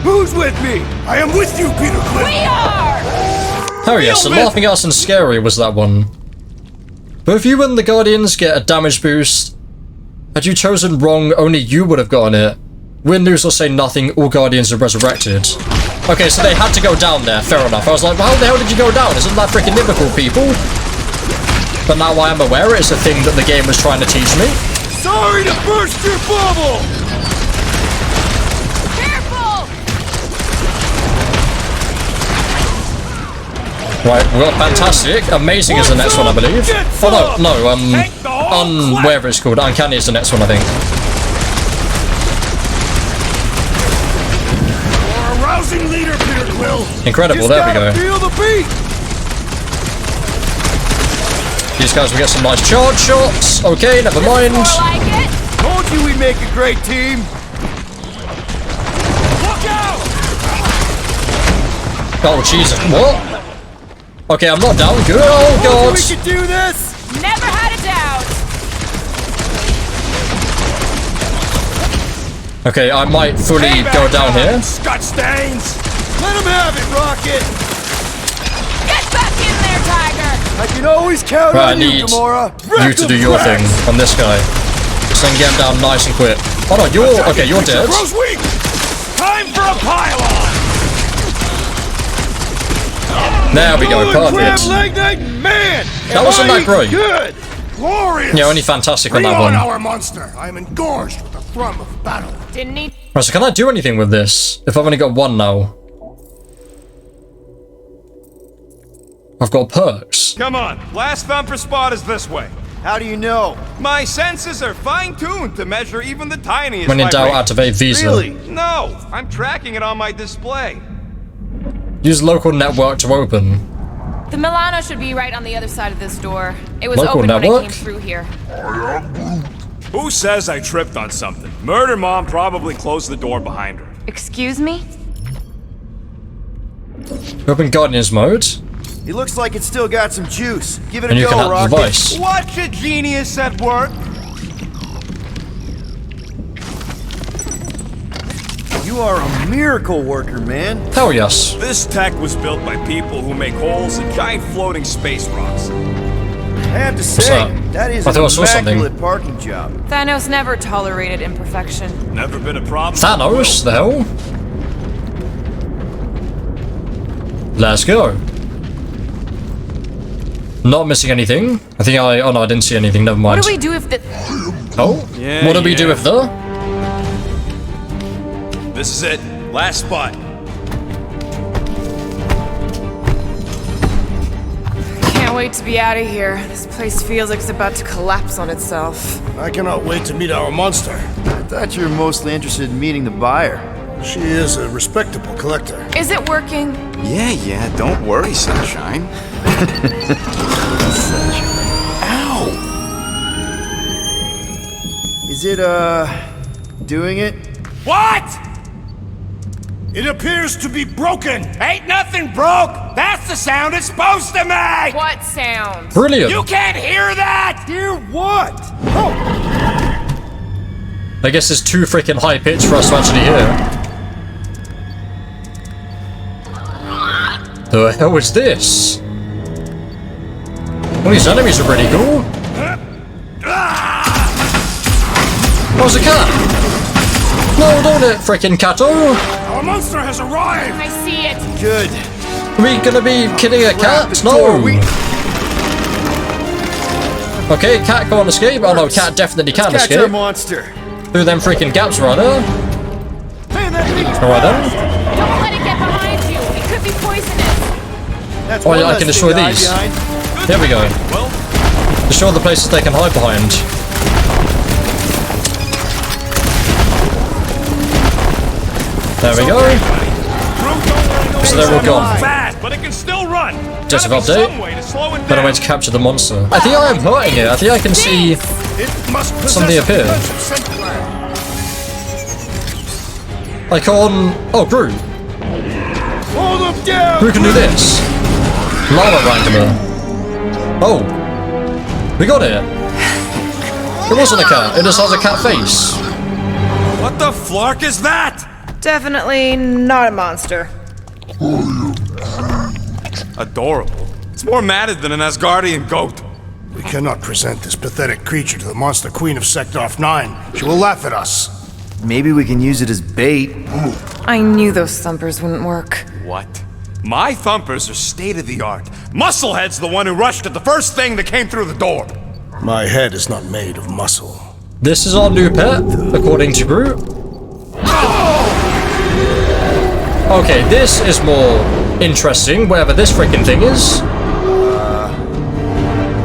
Speaker 5: Who's with me?
Speaker 4: I am with you, Peter Quill.
Speaker 8: We are!
Speaker 1: Oh yes, so laughing at us and scary was that one. But if you and the Guardians get a damage boost, had you chosen wrong, only you would have gotten it. Win, lose, or say nothing, all Guardians are resurrected. Okay, so they had to go down there, fair enough. I was like, well, how the hell did you go down? Isn't that freaking difficult, people? But now I am aware it's a thing that the game was trying to teach me.
Speaker 5: Sorry to burst your bubble!
Speaker 8: Careful!
Speaker 1: Right, well, fantastic. Amazing is the next one, I believe. Oh, no, whatever it's called. Uncanny is the next one, I think.
Speaker 4: Leader, Peter Quill.
Speaker 1: Incredible, there we go.
Speaker 5: Feel the beat.
Speaker 1: These guys will get some nice charge shots. Okay, never mind.
Speaker 8: More like it.
Speaker 5: Told you we'd make a great team.
Speaker 8: Look out!
Speaker 1: Oh, Jesus. What? Okay, I'm not down. Good. Oh, God.
Speaker 5: We could do this.
Speaker 8: Never had a doubt.
Speaker 1: Okay, I might fully go down here.
Speaker 7: Scott stains.
Speaker 5: Let him have it, Rocket.
Speaker 8: Get back in there, Tiger!
Speaker 5: I can always count
Speaker 1: Right, I
Speaker 5: on you,
Speaker 1: need
Speaker 5: Gamora.
Speaker 1: you to do your thing on this guy. So I can get him down nice and quick. Oh no, you're... Okay, you're dead.
Speaker 7: Weak. Time for a pylon.
Speaker 1: There we go, perfect.
Speaker 5: Man,
Speaker 1: That wasn't that great.
Speaker 5: Good.
Speaker 4: Glorious.
Speaker 1: Yeah, only fantastic on
Speaker 4: Bring
Speaker 1: that
Speaker 4: on
Speaker 1: one.
Speaker 4: our monster. I am engorged with the thrum of battle.
Speaker 8: Didn't need.
Speaker 1: Right, so can I do anything with this? If I've only got one now. I've got perks.
Speaker 7: Come on, last thumper spot is this way.
Speaker 5: How do you know?
Speaker 7: My senses are fine-tuned to measure even the tiniest
Speaker 1: When in doubt,
Speaker 7: vibration.
Speaker 1: activate Visa.
Speaker 5: Really?
Speaker 7: No, I'm tracking it on my display.
Speaker 1: Use local network to open.
Speaker 2: The Milano should be right on the other side of this door. It was
Speaker 1: Local
Speaker 2: open when I
Speaker 1: network?
Speaker 2: came through here.
Speaker 7: Who says I tripped on something? Murder Mom probably closed the door behind her.
Speaker 2: Excuse me?
Speaker 1: Open Guardians mode.
Speaker 5: It looks like it's still got some juice. Give it
Speaker 1: And
Speaker 5: a
Speaker 1: you can
Speaker 5: go,
Speaker 1: hack the
Speaker 5: Rocket.
Speaker 1: device.
Speaker 7: Watch a genius at work.
Speaker 5: You are a miracle worker, man.
Speaker 1: Hell yes.
Speaker 7: This tech was built by people who make holes in giant floating space rocks.
Speaker 5: I have to say,
Speaker 1: that?
Speaker 5: is
Speaker 1: I
Speaker 5: an
Speaker 1: thought I saw something.
Speaker 5: immaculate parking job.
Speaker 2: Thanos never tolerated imperfection.
Speaker 7: Never been a problem.
Speaker 1: Thanos? The hell? Let's go. Not missing anything. I think I... Oh no, I didn't see anything. Never mind.
Speaker 2: What do we do if the...
Speaker 1: Oh?
Speaker 7: Yeah,
Speaker 1: What do we do
Speaker 7: yeah.
Speaker 1: if the...
Speaker 7: This is it. Last spot.
Speaker 2: wait to be out of here. This place feels like it's about to collapse on itself.
Speaker 4: I cannot wait to meet our monster.
Speaker 5: I thought you were mostly interested in meeting the buyer.
Speaker 4: She is a respectable collector.
Speaker 2: Is it working?
Speaker 6: Yeah, don't worry, sunshine.
Speaker 5: Ow! Is it, doing it?
Speaker 7: What?
Speaker 4: It appears to be broken.
Speaker 7: Ain't nothing broke! That's the sound it's supposed to make!
Speaker 2: What sound?
Speaker 1: Brilliant.
Speaker 7: You can't hear that!
Speaker 5: Hear what? Oh!
Speaker 1: I guess it's too freaking high pitched for us to actually hear. The hell is this? Well, these enemies are pretty cool. Oh, it's a cat! No, don't it, freaking catto!
Speaker 4: Our monster has arrived.
Speaker 8: I see it.
Speaker 5: Good.
Speaker 1: Are we gonna be killing a cat? No! Okay, cat can't escape. Oh no, cat definitely can
Speaker 5: Catch our
Speaker 1: escape.
Speaker 5: monster.
Speaker 1: Through them freaking gaps right there.
Speaker 5: Hey, that thing's
Speaker 1: Alright then.
Speaker 8: Don't let it get behind you. It could be poisonous.
Speaker 5: That's
Speaker 1: Oh
Speaker 5: one
Speaker 1: yeah, I
Speaker 5: less
Speaker 1: can
Speaker 5: thing
Speaker 1: destroy
Speaker 5: to hide
Speaker 1: these.
Speaker 5: behind.
Speaker 1: There we go. Destroy the places they can hide behind. There we go. So they're all gone.
Speaker 7: Fast, but it can still run.
Speaker 1: Just an
Speaker 7: Gotta be
Speaker 1: update.
Speaker 7: some way to slow it
Speaker 1: Better
Speaker 7: down.
Speaker 1: way to capture the monster. I think I am hurting it. I think I can see
Speaker 4: It must possess
Speaker 1: something
Speaker 4: a
Speaker 1: appear.
Speaker 4: defensive scent gland.
Speaker 1: I can't. Oh, Groot.
Speaker 5: Hold him down!
Speaker 1: Who can do this? Lava Wrangler. Oh. We got it. It wasn't a cat. It just has a cat face.
Speaker 7: What the flark is that?
Speaker 2: Definitely not a monster.
Speaker 7: Adorable. It's more matted than an Asgardian goat.
Speaker 4: We cannot present this pathetic creature to the monster queen of Sector 9. She will laugh at us.
Speaker 5: Maybe we can use it as bait.
Speaker 2: I knew those thumpers wouldn't work.
Speaker 7: What? My thumpers are state-of-the-art. Musclehead's the one who rushed at the first thing that came through the door.
Speaker 4: My head is not made of muscle.
Speaker 1: This is our new pet, according to Groot. Okay, this is more interesting, whatever this freaking thing is.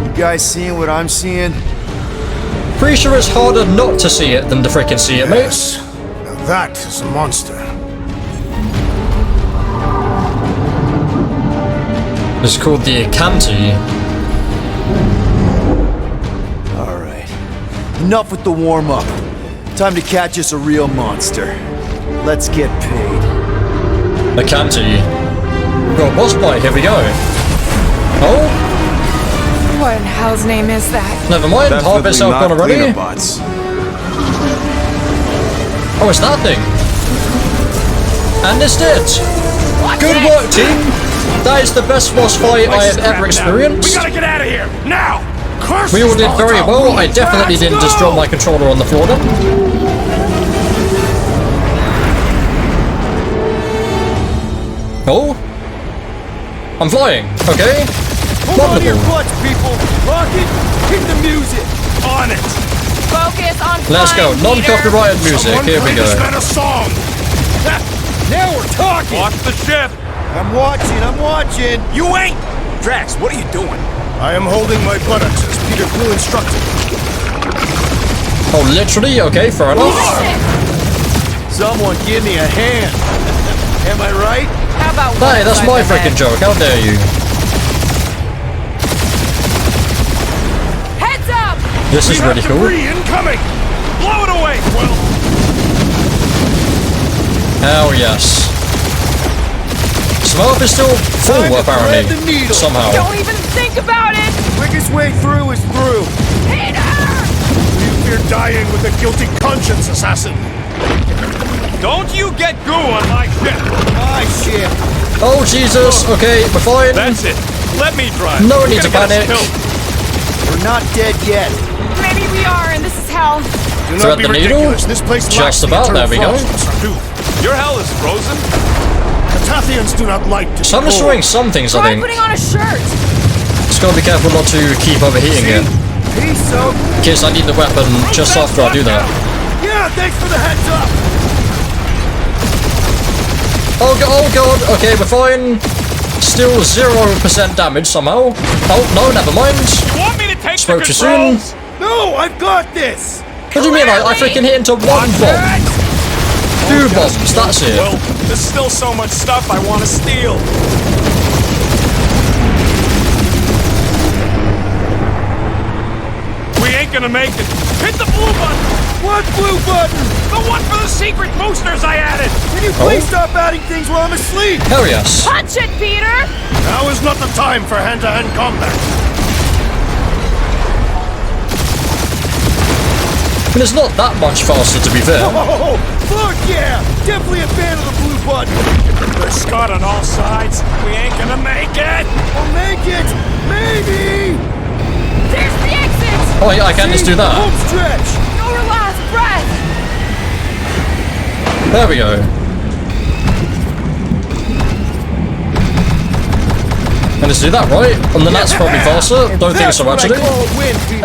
Speaker 5: You guys seeing what I'm seeing?
Speaker 1: Pretty sure it's harder not to see it than to freaking see it, mate.
Speaker 4: Yes. Now that is a monster.
Speaker 1: It's called the Acanti.
Speaker 5: Alright. Enough with the warm-up. Time to catch us a real monster. Let's get paid.
Speaker 1: Acanti. We've got a boss fight, here we go. Oh,
Speaker 2: What in hell's name is that?
Speaker 1: never mind, half itself gone already.
Speaker 6: Bots.
Speaker 1: Oh, it's that thing. And it's dead. Good work, team. That is the best boss fight I have ever
Speaker 7: We
Speaker 1: experienced.
Speaker 7: gotta get out of here, now! Curse
Speaker 1: We all did
Speaker 7: this
Speaker 1: very
Speaker 7: Molotov.
Speaker 1: well. I definitely didn't
Speaker 7: Let's
Speaker 1: destroy
Speaker 7: go!
Speaker 1: my controller on the floor then. Oh. I'm flying. Okay.
Speaker 5: Hold on to your
Speaker 1: Wonderful.
Speaker 5: butts, people! Rocket, hit the music!
Speaker 7: On it!
Speaker 8: Focus on
Speaker 1: Let's go.
Speaker 8: flying,
Speaker 1: Non-copyrighted music.
Speaker 4: Someone
Speaker 1: Here we
Speaker 4: play
Speaker 1: go.
Speaker 4: this man a song.
Speaker 5: Now we're talking!
Speaker 7: Watch the ship!
Speaker 5: I'm watching!
Speaker 7: You ain't! Drax, what are you doing?
Speaker 4: I am holding my buttocks as Peter Quill instructed.
Speaker 1: Oh, literally? Okay, fair enough.
Speaker 5: Someone give me a hand! Am I right?
Speaker 2: How about
Speaker 1: Hey, that's my freaking joke. How dare you?
Speaker 8: Heads up!
Speaker 1: This is really cool.
Speaker 7: Debris incoming! Blow it away, Quill!
Speaker 1: Hell yes. Smurf is still full,
Speaker 5: Time to
Speaker 1: apparently.
Speaker 5: thread the needle.
Speaker 1: Somehow.
Speaker 2: Don't even think about it!
Speaker 5: Quickest way through is through.
Speaker 8: Peter!
Speaker 4: You fear dying with a guilty conscience, assassin.
Speaker 7: Don't you get goo on my ship!
Speaker 5: My shit.
Speaker 1: Oh, Jesus. Okay, we're fine.
Speaker 7: That's it! Let me drive!
Speaker 1: No
Speaker 7: You're
Speaker 1: need to
Speaker 7: gonna get us
Speaker 1: panic.
Speaker 7: killed.
Speaker 5: We're not dead yet.
Speaker 2: Maybe we are, and this is hell.
Speaker 4: Do
Speaker 1: Thread
Speaker 4: not be
Speaker 1: the needle?
Speaker 4: ridiculous. This place
Speaker 1: Just
Speaker 4: lacks the
Speaker 1: about,
Speaker 4: eternal
Speaker 1: there we go.
Speaker 4: frost.
Speaker 7: Dude, your hell is frozen?
Speaker 4: The Tathians do not like to
Speaker 1: So I'm
Speaker 4: be
Speaker 1: just
Speaker 4: cold.
Speaker 1: showing some things, I
Speaker 2: Try
Speaker 1: think.
Speaker 2: putting on a shirt.
Speaker 1: Just gotta be careful not to keep overheating it.
Speaker 5: Peace, so.
Speaker 1: In case I need the weapon just after I do that.
Speaker 5: Yeah, thanks for the heads up.
Speaker 1: Oh god, okay, we're fine. Still 0% damage somehow. Oh, no, never mind.
Speaker 7: You want me to take
Speaker 1: Spoke
Speaker 7: the
Speaker 1: too soon.
Speaker 7: controls?
Speaker 5: No, I've got this!
Speaker 1: What do you mean? I freaking hit into one bomb. Two bombs, that's it.
Speaker 7: Well, there's still so much stuff I want to steal. We ain't gonna make it. Hit the blue button!
Speaker 5: What blue button?
Speaker 7: The one for the secret boosters I added!
Speaker 5: Can you please stop adding things while I'm asleep?
Speaker 1: Hell yes.
Speaker 8: Punch it, Peter!
Speaker 9: Now is not the time for hand-to-hand combat.
Speaker 1: I mean, it's not that much faster, to be fair.
Speaker 5: Oh, fuck yeah! Definitely a fan of the blue button.
Speaker 7: There's Scott on all sides. We ain't gonna make it!
Speaker 5: We'll make it! Maybe!
Speaker 8: There's the exit!
Speaker 1: Oh, yeah, I can just do that.
Speaker 5: Home stretch!
Speaker 8: Your last breath!
Speaker 1: There we go. And just do that, right? And then that's probably faster. Don't think so, actually.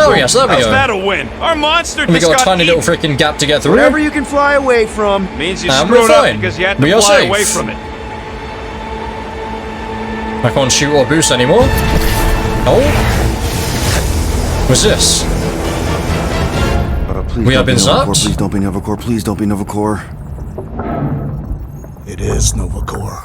Speaker 1: Oh yes, there we
Speaker 7: How's
Speaker 1: go.
Speaker 7: that a win? Our monster
Speaker 1: And we
Speaker 7: just
Speaker 1: got a tiny little
Speaker 7: eaten.
Speaker 1: freaking gap to get through.
Speaker 5: Wherever you can fly away from.
Speaker 7: Means you
Speaker 1: And we're
Speaker 7: screwed up
Speaker 1: fine.
Speaker 7: because you had to
Speaker 1: We are
Speaker 7: fly
Speaker 1: safe.
Speaker 7: away from it.
Speaker 1: I can't shoot or boost anymore. Oh. What's this?
Speaker 10: Please
Speaker 1: We
Speaker 10: don't
Speaker 1: have been
Speaker 10: be Novacore,
Speaker 1: zapped?
Speaker 10: Please don't be Novacore. Please don't be Novacore.
Speaker 9: It is Novacore.